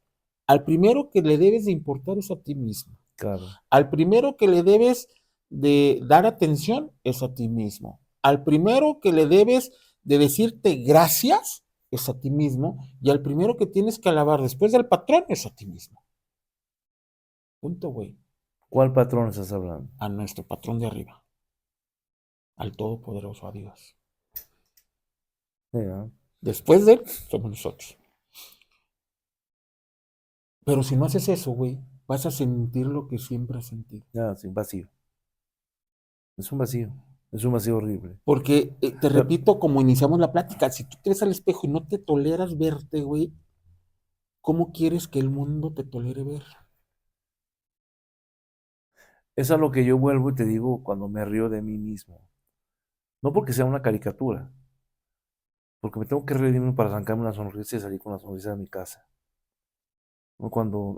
al primero que le debes de importar es a ti mismo. Claro. Al primero que le debes de dar atención es a ti mismo. Al primero que le debes de decirte gracias es a ti mismo. Y al primero que tienes que alabar después del patrón es a ti mismo. Punto, güey. ¿Cuál patrón estás hablando? A nuestro patrón de arriba. Al todopoderoso, a Dios. Sí, ¿no? Después de él, somos nosotros. Pero si no haces eso, güey, vas a sentir lo que siempre has sentido. Ah, sí, vacío. Es un vacío. Es un vacío horrible. Porque, te Pero repito, como iniciamos la plática, si tú te ves al espejo y no te toleras verte, güey, ¿cómo quieres que el mundo te tolere ver? es a lo que yo vuelvo y te digo cuando me río de mí mismo. No porque sea una caricatura, porque me tengo que reírme para arrancarme una sonrisa y salir con la sonrisa de mi casa. O cuando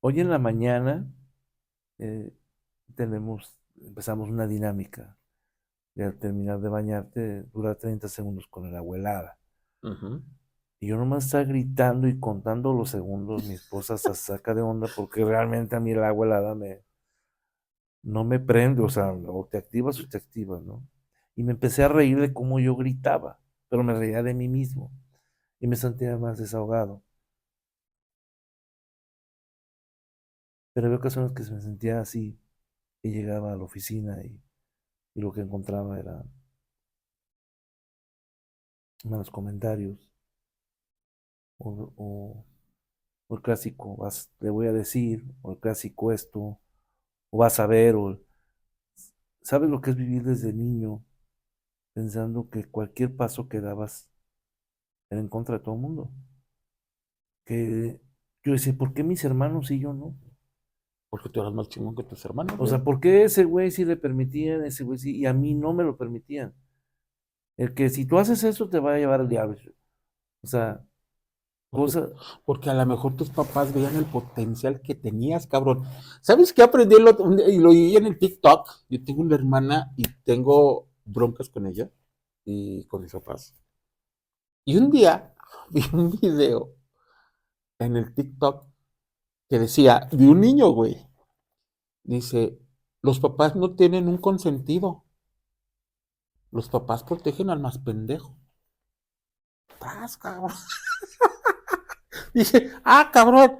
hoy en la mañana eh, empezamos una dinámica de al terminar de bañarte, dura 30 segundos con el agua helada. Ujú. Y yo nomás estaba gritando y contando los segundos, mi esposa se saca de onda porque realmente a mí el agua helada no me prende, o sea, o te activas o te activas, ¿no? Y me empecé a reír de cómo yo gritaba, pero me reía de mí mismo y me sentía más desahogado. Pero había ocasiones que me sentía así y llegaba a la oficina y lo que encontraba era malos comentarios, o el clásico, le voy a decir, o el clásico esto, o vas a ver, ¿sabes lo que es vivir desde niño pensando que cualquier paso que dabas era en contra de todo el mundo? Que yo decía, ¿por qué mis hermanos y yo no? Porque tú eras más chingón que tus hermanos, O sea, güey. ¿por qué ese güey sí le permitían, ese güey sí, y a mí no me lo permitían? El que si tú haces eso te va a llevar al diablo. O sea, Porque, cosa, porque a lo mejor tus papás veían el potencial que tenías, cabrón. ¿Sabes qué aprendí un día? Y lo vi en el TikTok? Yo tengo una hermana y tengo broncas con ella y con mis papás. Y un día vi un video en el TikTok que decía, de un niño, güey. Dice, los papás no tienen un consentido. Los papás protegen al más pendejo. ¡Paz, cabrón! Dije, ah, cabrón,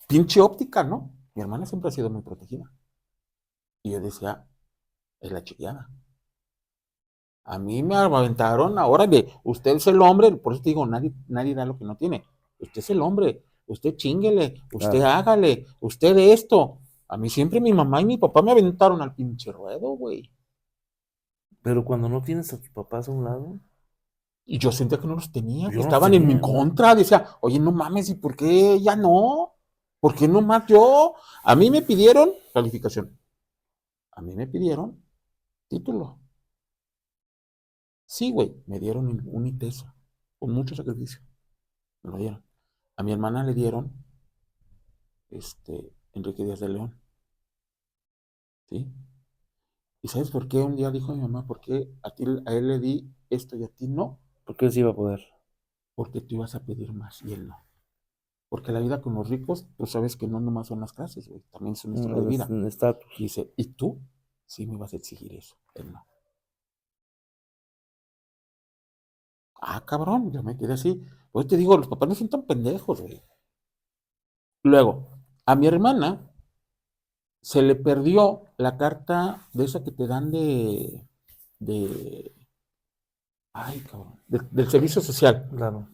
pinche óptica, ¿no? Mi hermana siempre ha sido muy protegida. Y yo decía, es la chiqueada. A mí me aventaron ahora de, usted es el hombre, por eso te digo, nadie da lo que no tiene. Usted es el hombre, usted chinguele, usted claro. hágale, usted esto. A mí siempre mi mamá y mi papá me aventaron al pinche ruedo, güey. Pero cuando no tienes a tus papás a un lado, Y yo sentía que no los tenía, que yo no los estaban en mi tenía, güey. contra. Decía, oye, no mames, ¿y por qué ya no? ¿Por qué no más yo? A mí me pidieron calificación. A mí me pidieron título. Sí, güey, me dieron un ITESO, con mucho sacrificio. Me lo dieron. A mi hermana le dieron Enrique Díaz de León, ¿sí? ¿Y sabes por qué? Un día dijo mi mamá, ¿por qué a él le di esto y a ti no? ¿Por qué sí iba a poder? Porque tú ibas a pedir más y él no. Porque la vida con los ricos, tú sabes que no nomás son las clases, güey, también es un estilo de vida. El estatus. Dice, ¿y tú? Sí me vas a exigir eso. Él no. Ah, cabrón, yo me quedé así. Pues te digo, los papás no son tan pendejos, güey. Luego, a mi hermana se le perdió la carta de esa que te dan de, ay, cabrón, del servicio social. Claro.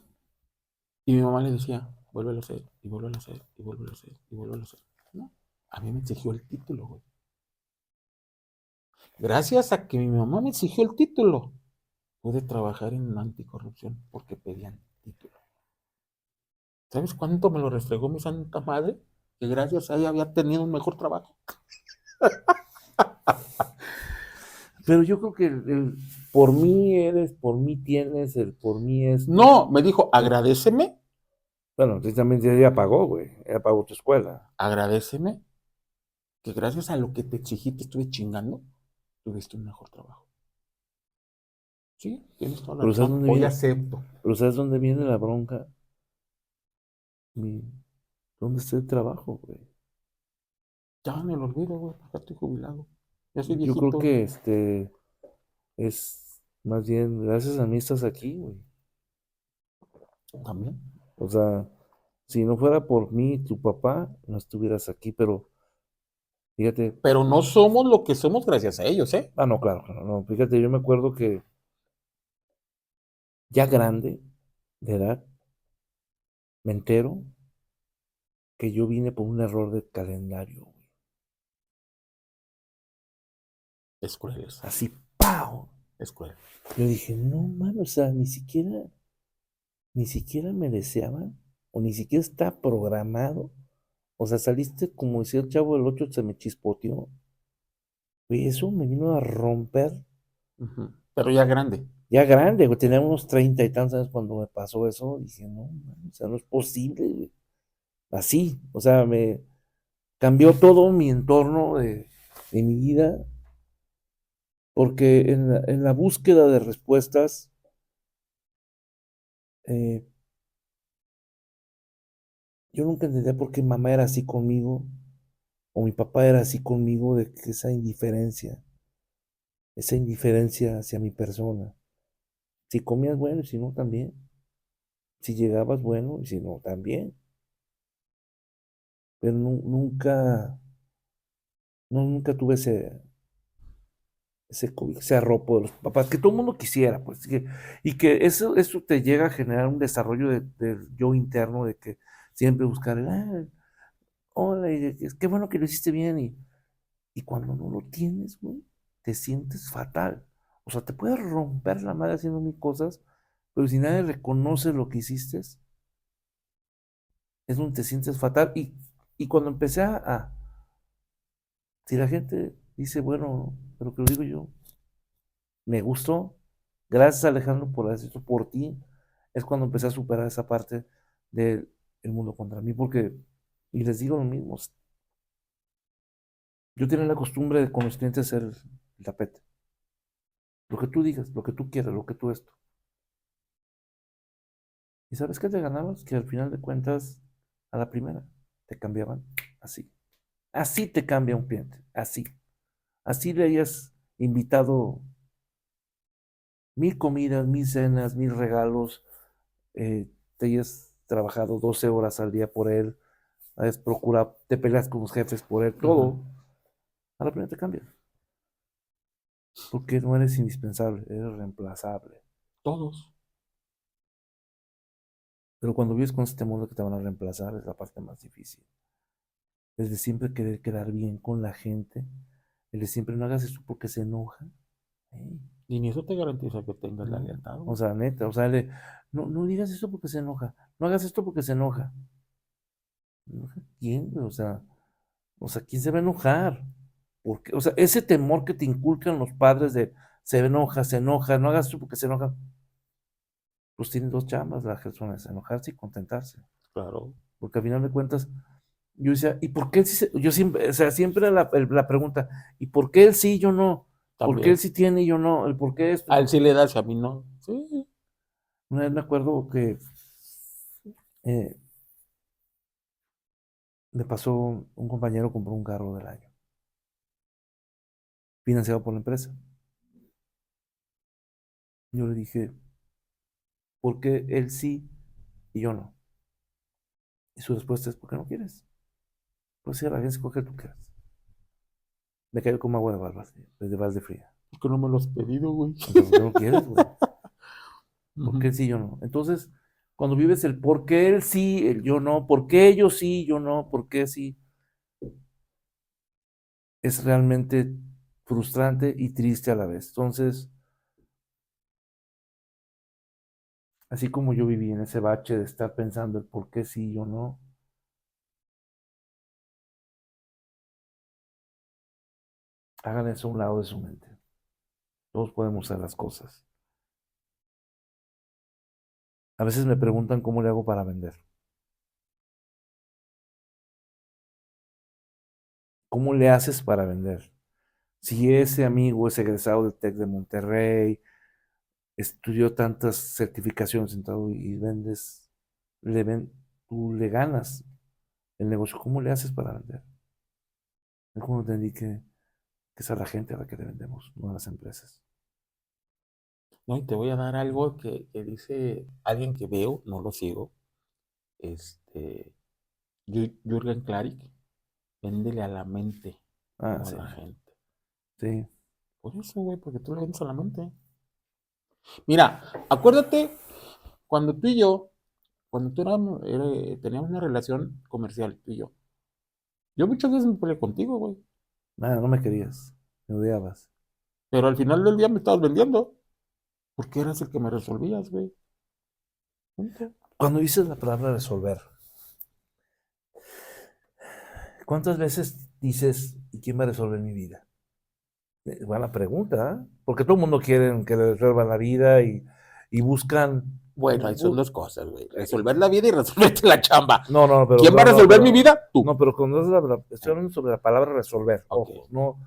Y mi mamá le decía, vuélvelo a hacer, y vuélvelo a hacer, y vuélvelo a hacer, y vuélvelo a hacer. No, a mí me exigió el título, güey. Gracias a que mi mamá me exigió el título, pude trabajar en anticorrupción porque pedían título. ¿Sabes cuánto me lo restregó mi santa madre? Que gracias a ella había tenido un mejor trabajo. Pero yo creo que por mí eres, por mí tienes, el por mí esto. No, me dijo, agradeceme, Bueno, precisamente ella pagó, güey. Ella pagó tu escuela. agradeceme, que gracias a lo que te exigí te estuve chingando, tuviste un mejor trabajo. Sí, tienes toda la Pero ¿sabes razón. dónde Hoy viene? acepto. Pero ¿sabes dónde viene la bronca? ¿Dónde está el trabajo, güey? Ya me lo olvido, güey, ya estoy jubilado. Ya soy Yo creo viejito que es más bien, gracias a mí estás aquí, güey. también. O sea, si no fuera por mí, tu papá, no estuvieras aquí, pero fíjate, Pero no somos lo que somos gracias a ellos, ¿eh? no, claro, claro, no, fíjate, yo me acuerdo que ya grande de edad, me entero que yo vine por un error de calendario, güey. Es cruel eso. Así, ¡pau! Es cruel. Yo dije, no, mano, o sea, ni siquiera me deseaban, o ni siquiera está programado. O sea, saliste como decía el Chavo del 8, se me chispoteó. Güey, eso me vino a romper. Ujú. Pero ya grande. Ya grande, güey, tenía unos 30 y tantos años cuando me pasó eso. Dije, no, man, o sea, no es posible, güey. Así, o sea, me cambió todo mi entorno de mi vida, porque en la búsqueda de respuestas, eh, yo nunca entendía por qué mamá era así conmigo, o mi papá era así conmigo, de que esa indiferencia hacia mi persona. Si comías bueno y si no, también. Si llegabas bueno y si no, también. Pero nunca, no, nunca tuve ese arropo de los papás, que todo el mundo quisiera, pues, y que eso te llega a generar un desarrollo del yo interno, de que siempre buscar hola, qué bueno que lo hiciste bien, y cuando no lo tienes, güey, te sientes fatal. O sea, te puedes romper la madre haciendo mil cosas, pero si nadie reconoce lo que hiciste, es donde te sientes fatal. Y cuando empecé si la gente dice, bueno, pero que lo digo yo, me gustó, gracias Alejandro por hacer esto por ti, es cuando empecé a superar esa parte del el mundo contra mí, porque, y les digo lo mismo, yo tenía la costumbre de con los clientes hacer el tapete. Lo que tú digas, lo que tú quieras, lo que tú esto. ¿Y sabes qué te ganabas? Que al final de cuentas, a la primera, te cambiaban así. Así te cambia un cliente, así. Así le hayas invitado mil comidas, mil cenas, mil regalos, te hayas trabajado 12 horas al día por él, hayas procurado, te peleas con los jefes por él, todo, a la primera te cambia. Porque no eres indispensable, eres reemplazable. Todos. Pero cuando vives con este mundo que te van a reemplazar, es la parte más difícil. Es de siempre querer quedar bien con la gente, el de siempre no hagas esto porque se enoja. Ey, Y ni eso te garantiza que tengas la no. lealtad, O güey. sea, neta, o sea, no digas esto porque se enoja, no hagas esto porque se enoja. ¿Enoja quién, güey? O sea, ¿quién se va a enojar? Porque, o sea, ese temor que te inculcan los padres de se enoja, no hagas esto porque se enoja, pues tienen dos chambas las personas, enojarse y contentarse. Claro. Porque al final de cuentas, yo decía, ¿y por qué él sí yo siempre, o sea, siempre la pregunta, ¿y por qué él sí y yo no? ¿Por qué él También. sí tiene y yo no? ¿El por qué esto? A él sí le das y a mí no. Sí. Una vez me acuerdo que eh, me pasó un compañero compró un carro del año, financiado por la empresa. Yo le dije, ¿por qué él sí y yo no? Y su respuesta es, ¿por qué no quieres? Pues sí, la agencia escoge tú quieras. Me cayó como agua de balde fría. ¿Por qué no me lo has pedido, güey? Pero ¿por qué no quieres, güey? ¿Por qué Ujú. él sí y yo no? Entonces, cuando vives el por qué él sí, el yo no, por qué ellos sí, yo no, por qué sí, es realmente frustrante y triste a la vez. Entonces, así como yo viví en ese bache de estar pensando el por qué sí, yo no, hagan eso a un lado de su mente. Todos podemos hacer las cosas. A veces me preguntan cómo le hago para vender. ¿Cómo le haces para vender? Si ese amigo es egresado del TEC de Monterrey, estudió tantas certificaciones en todo y vendes, tú le ganas el negocio. ¿Cómo le haces para vender? Es como entendí que es a la gente a la que le vendemos, no a las empresas. No, y te voy a dar algo que dice alguien que veo, no lo sigo, este, Jürgen Klarik, véndele a la mente, Ah, no a sí, la gente. sí. Por eso, güey, porque tú le vendes a la mente. Mira, acuérdate cuando tú y yo, cuando teníamos una relación comercial, tú y yo muchas veces me peleé contigo, güey, Nada, no me querías, me odiabas. pero al final del día me estabas vendiendo, porque eras el que me resolvías, güey. Punto. Cuando dices la palabra resolver, ¿cuántas veces dices, ¿y quién va a resolver mi vida? Buena pregunta, ¿eh? Porque todo el mundo quiere que le resuelvan la vida y buscan. Bueno, ahí son dos cosas, güey. Resolver la vida y resolverte la chamba. No, no, pero ¿Quién va a no, no, resolver mi pero vida? Tú. no, pero cuando estoy hablando sobre la palabra resolver, Ok, ojo, no.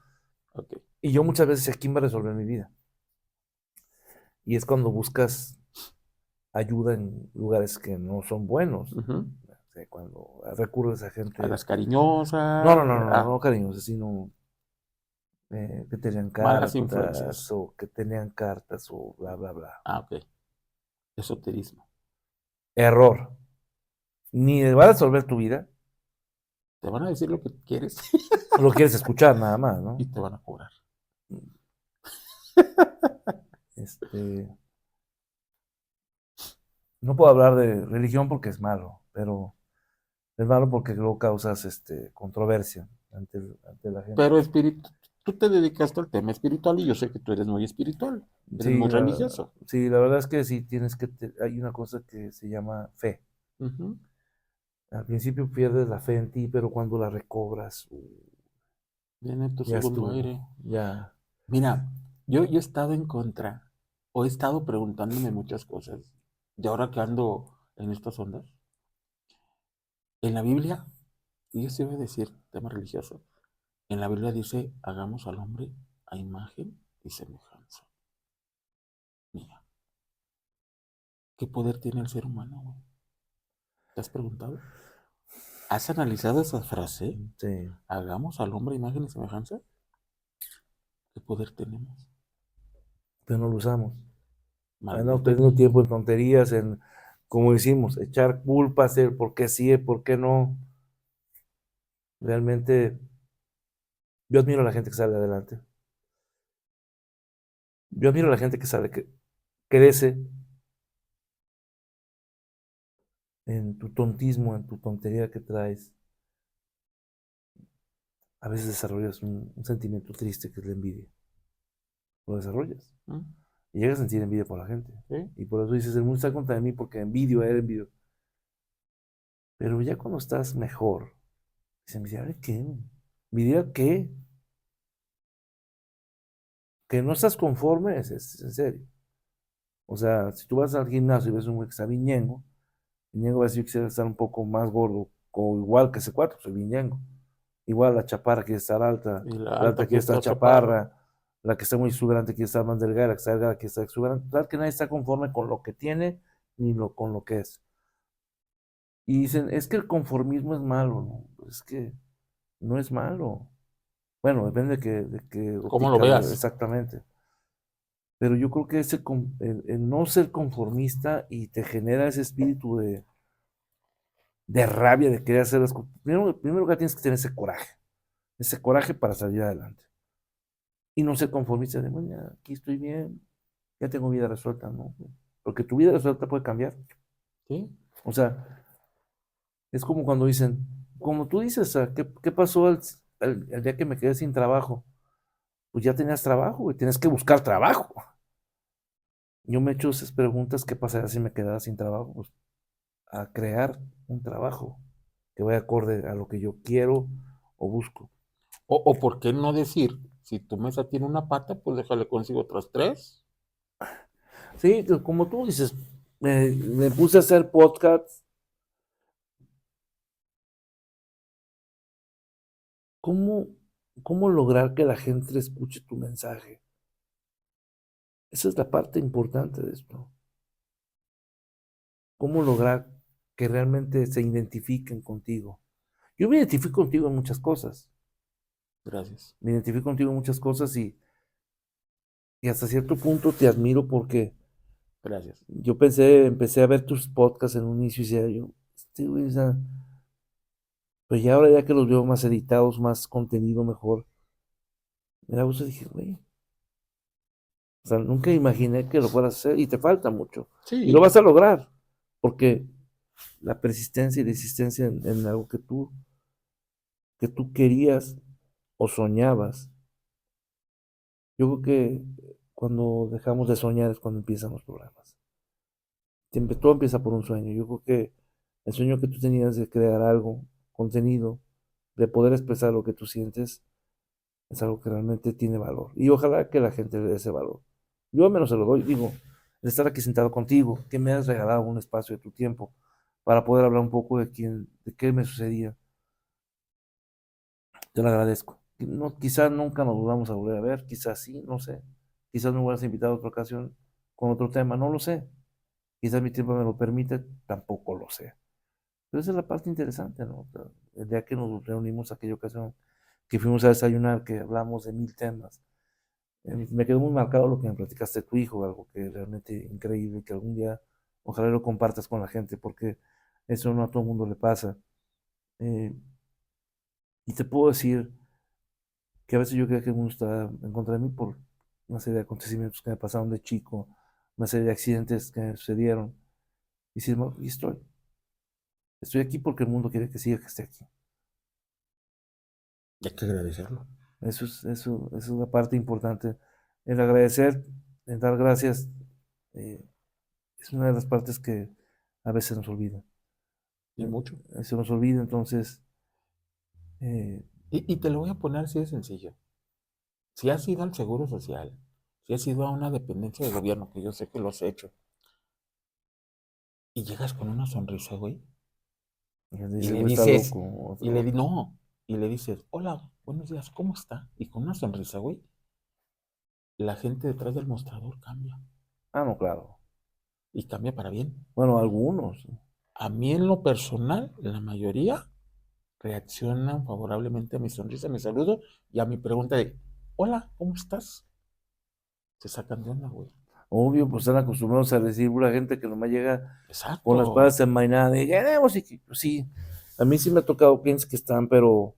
ok. Y yo muchas veces sé quién va a resolver mi vida. Y es cuando buscas ayuda en lugares que no son buenos. Ujú. O sea, cuando recurres a A gente. las cariñosas, No, no, no, no, no, cariños, sino que tenían malas influencias. cartas o que tenían cartas o bla, bla, bla. Ok. Esoterismo. Error. Ni va a resolver tu vida, Te van a decir lo que quieres lo quieres escuchar nada más, y ¿no? te van a cobrar. No puedo hablar de religión porque es malo, pero es malo porque luego causas controversia ante la gente. Pero tú te dedicaste al tema espiritual y yo sé que tú eres muy espiritual, eres Sí, muy religioso. sí, la verdad es que sí hay una cosa que se llama fe. Ujú. Al principio pierdes la fe en ti, pero cuando la recobras, Viene tu ya segundo estuvo, aire. ya. Mira, yo he estado en contra, o he estado preguntándome muchas cosas, y ahora que ando en estas ondas, en la Biblia, y yo sí voy a decir tema religioso, en la Biblia dice, hagamos al hombre a imagen y semejanza mía. ¿Qué poder tiene el ser humano, güey? ¿Te has preguntado? ¿Has analizado esa frase? Sí, Hagamos al hombre a imagen y semejanza. ¿Qué poder tenemos? pero no lo usamos. No Andamos perdiendo tiempo en tonterías, como decimos, echar culpas, el por qué sí, el por qué no. Realmente, yo admiro a la gente que sale adelante. Yo admiro a la gente que crece en tu tontismo, en tu tontería que traes. A veces desarrollas un sentimiento triste que es la envidia. Lo desarrollas. ¿Mm? Y llegas a sentir envidia por la gente. ¿Sí? Y por eso dices, el mundo está contra mí porque envidio, era envidio. Pero ya cuando estás mejor, dices, ¿envidiar qué? ¿Envidiar qué? Que no estás conforme, es en serio. O sea, si tú vas al gimnasio y ves un güey que está bien ñengo, el ñengo va a decir que quisiera estar un poco más gordo, o igual que ese cuatro, soy bien ñengo. Igual la chaparra quiere estar alta, Y la la alta alta que quiere estar está chaparra. chaparra, la que está muy exuberante quiere estar más delgada, la que está delgada quiere estar exuberante. Claro que nadie está conforme con lo que tiene ni con lo que es. Y dicen, es que el conformismo es malo, ¿no? Pues es que no es malo. Bueno, depende de qué ¿Cómo lo óptica lo veas? exactamente. Pero yo creo que el no ser conformista y te genera ese espíritu de rabia, de querer hacer las cosas. Primero que tienes que tener ese coraje para salir adelante. Y no ser conformista de, bueno, ya aquí estoy bien, ya tengo vida resuelta, ¿no? Porque tu vida resuelta puede cambiar. ¿Sí? O sea, es como cuando dicen, como tú dices, o sea, ¿qué pasó el día que me quedé sin trabajo? Pues ya tenías trabajo y tienes que buscar trabajo. Yo me he hecho esas preguntas, ¿qué pasaría si me quedara sin trabajo? Pues a crear un trabajo que vaya acorde a lo que yo quiero o busco. O por qué no decir, si tu mesa tiene una pata, pues déjale consigo otras tres. Sí, como tú dices, me puse a hacer podcast. ¿Cómo, cómo lograr que la gente escuche tu mensaje? Esa es la parte importante de esto. ¿Cómo lograr que realmente se identifiquen contigo? Yo me identifico contigo en muchas cosas. Gracias. Me identifico contigo en muchas cosas y hasta cierto punto te admiro porque Gracias. yo empecé a ver tus podcasts en un inicio y decía yo, güey, o sea, pero ya ahora ya que los veo más editados, más contenido mejor, me da gusto, dije, güey, o sea, nunca imaginé que lo fueras a hacer y te falta mucho. Y lo Sí, vas a lograr, porque la persistencia y la insistencia en algo que tú querías o soñabas, yo creo que cuando dejamos de soñar es cuando empiezan los problemas. Siempre todo empieza por un sueño. Yo creo que el sueño que tú tenías de crear algo, contenido, de poder expresar lo que tú sientes, es algo que realmente tiene valor. Y ojalá que la gente le dé ese valor. Yo al menos se lo doy. Digo, el estar aquí sentado contigo, que me has regalado un espacio de tu tiempo para poder hablar un poco de qué me sucedía. Te lo agradezco. No, quizás nunca nos volvamos a volver a ver, quizás sí, no sé. Quizás me hubieras invitado a otra ocasión con otro tema, no lo sé. Quizás mi tiempo me lo permite, tampoco lo sé. Pero esa es la parte interesante, ¿no? El día que nos reunimos aquella ocasión, que fuimos a desayunar, que hablamos de 1000 temas. Me quedó muy marcado lo que me platicaste de tu hijo, algo que realmente increíble, que algún día ojalá lo compartas con la gente, porque eso no a todo el mundo le pasa. Eh, y te puedo decir que a veces yo creo que el mundo está en contra de mí por una serie de acontecimientos que me pasaron de chico, una serie de accidentes que me sucedieron. Y sí, y estoy aquí porque el mundo quiere que siga, que esté aquí. Hay que agradecerlo. Eso es la parte importante. El agradecer, el dar gracias, es una de las partes que a veces nos olvida. Y mucho. Se nos olvida, entonces. Y te lo voy a poner así de sencillo. Si has ido al Seguro Social, si has ido a una dependencia de gobierno, que yo sé que lo has hecho, y llegas con una sonrisa, güey, y Dice, le güey, está dices, loco. no, y le dices, hola, buenos días, ¿cómo está? Y con una sonrisa, güey, la gente detrás del mostrador cambia, Ah, no, claro. y cambia para bien. Bueno, algunos. A mí en lo personal, la mayoría reaccionan favorablemente a mi sonrisa, a mi saludo y a mi pregunta de, hola, ¿cómo estás? Se sacan de onda, güey. Obvio, pues están acostumbrados a recibir pura gente que nomás llega con las Exacto. patas envainadas y queremos y pues sí, a mí sí me ha tocado clientes que están, pero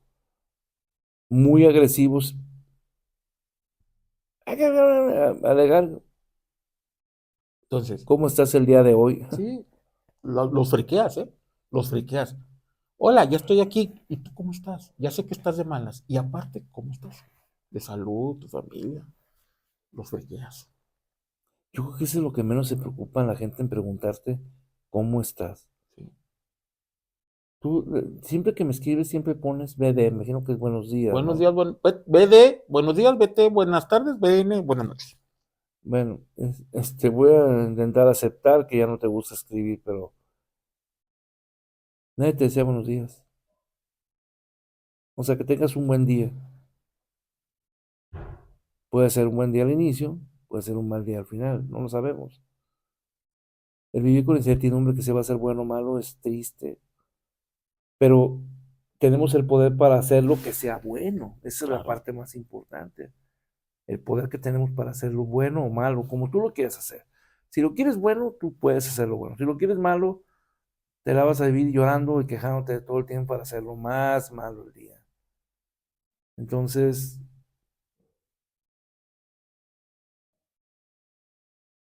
muy agresivos. Hay que alegar, Entonces, ¿cómo estás el día de hoy? sí, los friqueas, ¿eh? Los friqueas. Hola, ya estoy aquí. ¿Y tú cómo estás? Ya sé que estás de malas. Y aparte, ¿cómo estás? De salud, tu familia. Los friqueas. Yo creo que eso es lo que menos se preocupa la gente en preguntarte cómo estás. Sí. Tú, siempre que me escribes, siempre pones BD, me imagino que es buenos días, Buenos ¿no? días, BD, buenos días, BT, buenas tardes, BN, buenas noches. Bueno, voy a intentar aceptar que ya no te gusta escribir, pero nadie te desea buenos días. O sea, que tengas un buen día. Puede ser un buen día al inicio, puede ser un mal día al final, no lo sabemos. El vivir con incertidumbre que se va a ser bueno o malo es triste, pero tenemos el poder para hacer lo que sea bueno. Esa es la Claro. parte más importante. El poder que tenemos para hacerlo bueno o malo, como tú lo quieras hacer. Si lo quieres bueno, tú puedes hacerlo bueno. Si lo quieres malo, te la vas a vivir llorando y quejándote todo el tiempo para hacerlo más malo el día. Entonces,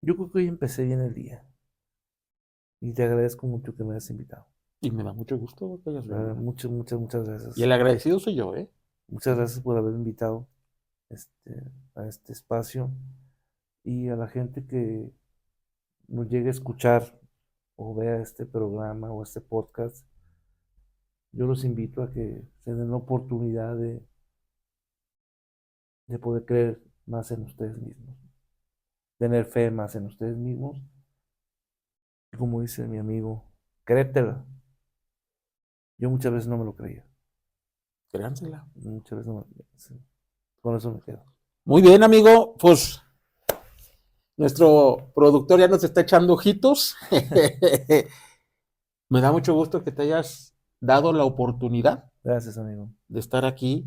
yo creo que hoy empecé bien el día y te agradezco mucho que me hayas invitado. Y me da mucho gusto que hayas venido. Muchas, muchas, muchas Y gracias. el agradecido soy yo, ¿eh? Muchas gracias por haberme invitado a este espacio y a la gente que nos llegue a escuchar o vea este programa o este podcast. Yo los invito a que se den la oportunidad de poder creer más en ustedes mismos, tener fe más en ustedes mismos. Y como dice mi amigo, créetela. Yo muchas veces no me lo creía. Créansela. Muchas veces no me lo creía. Sí. Con eso me quedo. Muy bien, amigo. Pues nuestro productor ya nos está echando ojitos. Me da mucho gusto que te hayas dado la oportunidad Gracias, amigo. de estar aquí,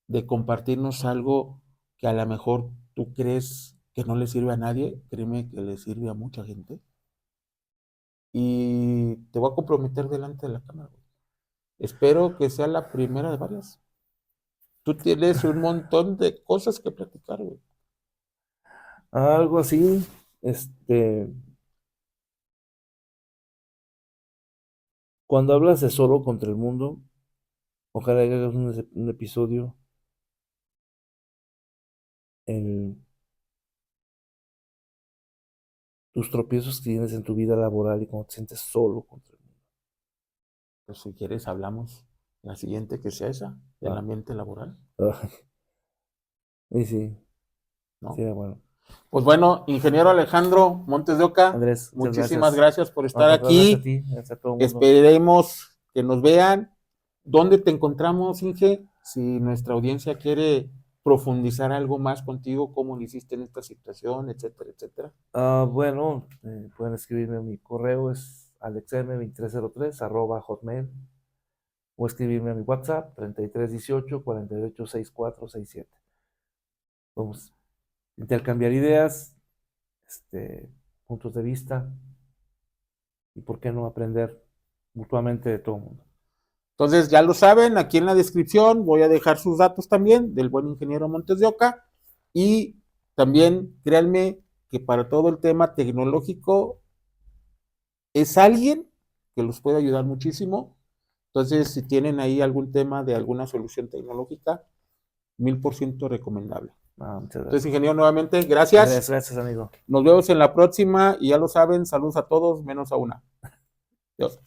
de compartirnos algo que a lo mejor tú crees que no le sirve a nadie. Créeme que le sirve a mucha gente. Y te voy a comprometer delante de la cámara, güey. Espero que sea la primera de varias. Tú tienes un montón de cosas que platicar, güey. Algo así, cuando hablas de solo contra el mundo, ojalá hagas un episodio en tus tropiezos que tienes en tu vida laboral y cuando te sientes solo contra el mundo. Pues si quieres, hablamos la siguiente que sea esa, del Ah, ambiente laboral, y sí, ¿no? sí, bueno. Pues bueno, ingeniero Alejandro Montes de Oca, Andrés, muchas muchísimas gracias. gracias por Al estar contrario, gracias a aquí. ti, gracias a todo el mundo. Esperemos que nos vean. ¿Dónde te encontramos, Inge? Si nuestra audiencia quiere profundizar algo más contigo, cómo lo hiciste en esta situación, etcétera, etcétera. Bueno, pueden escribirme a mi correo, es alexm2303 @hotmail, o escribirme a mi WhatsApp 3318 486467. Vamos a intercambiar ideas, puntos de vista y por qué no aprender mutuamente de todo el mundo. Entonces, ya lo saben, aquí en la descripción voy a dejar sus datos también del buen ingeniero Montes de Oca y también créanme que para todo el tema tecnológico es alguien que los puede ayudar muchísimo. Entonces, si tienen ahí algún tema de alguna solución tecnológica, 1000% recomendable. Muchas Entonces, gracias. ingeniero, nuevamente, gracias. Gracias, amigo. Nos vemos en la próxima y ya lo saben, saludos a todos, menos a una. Dios.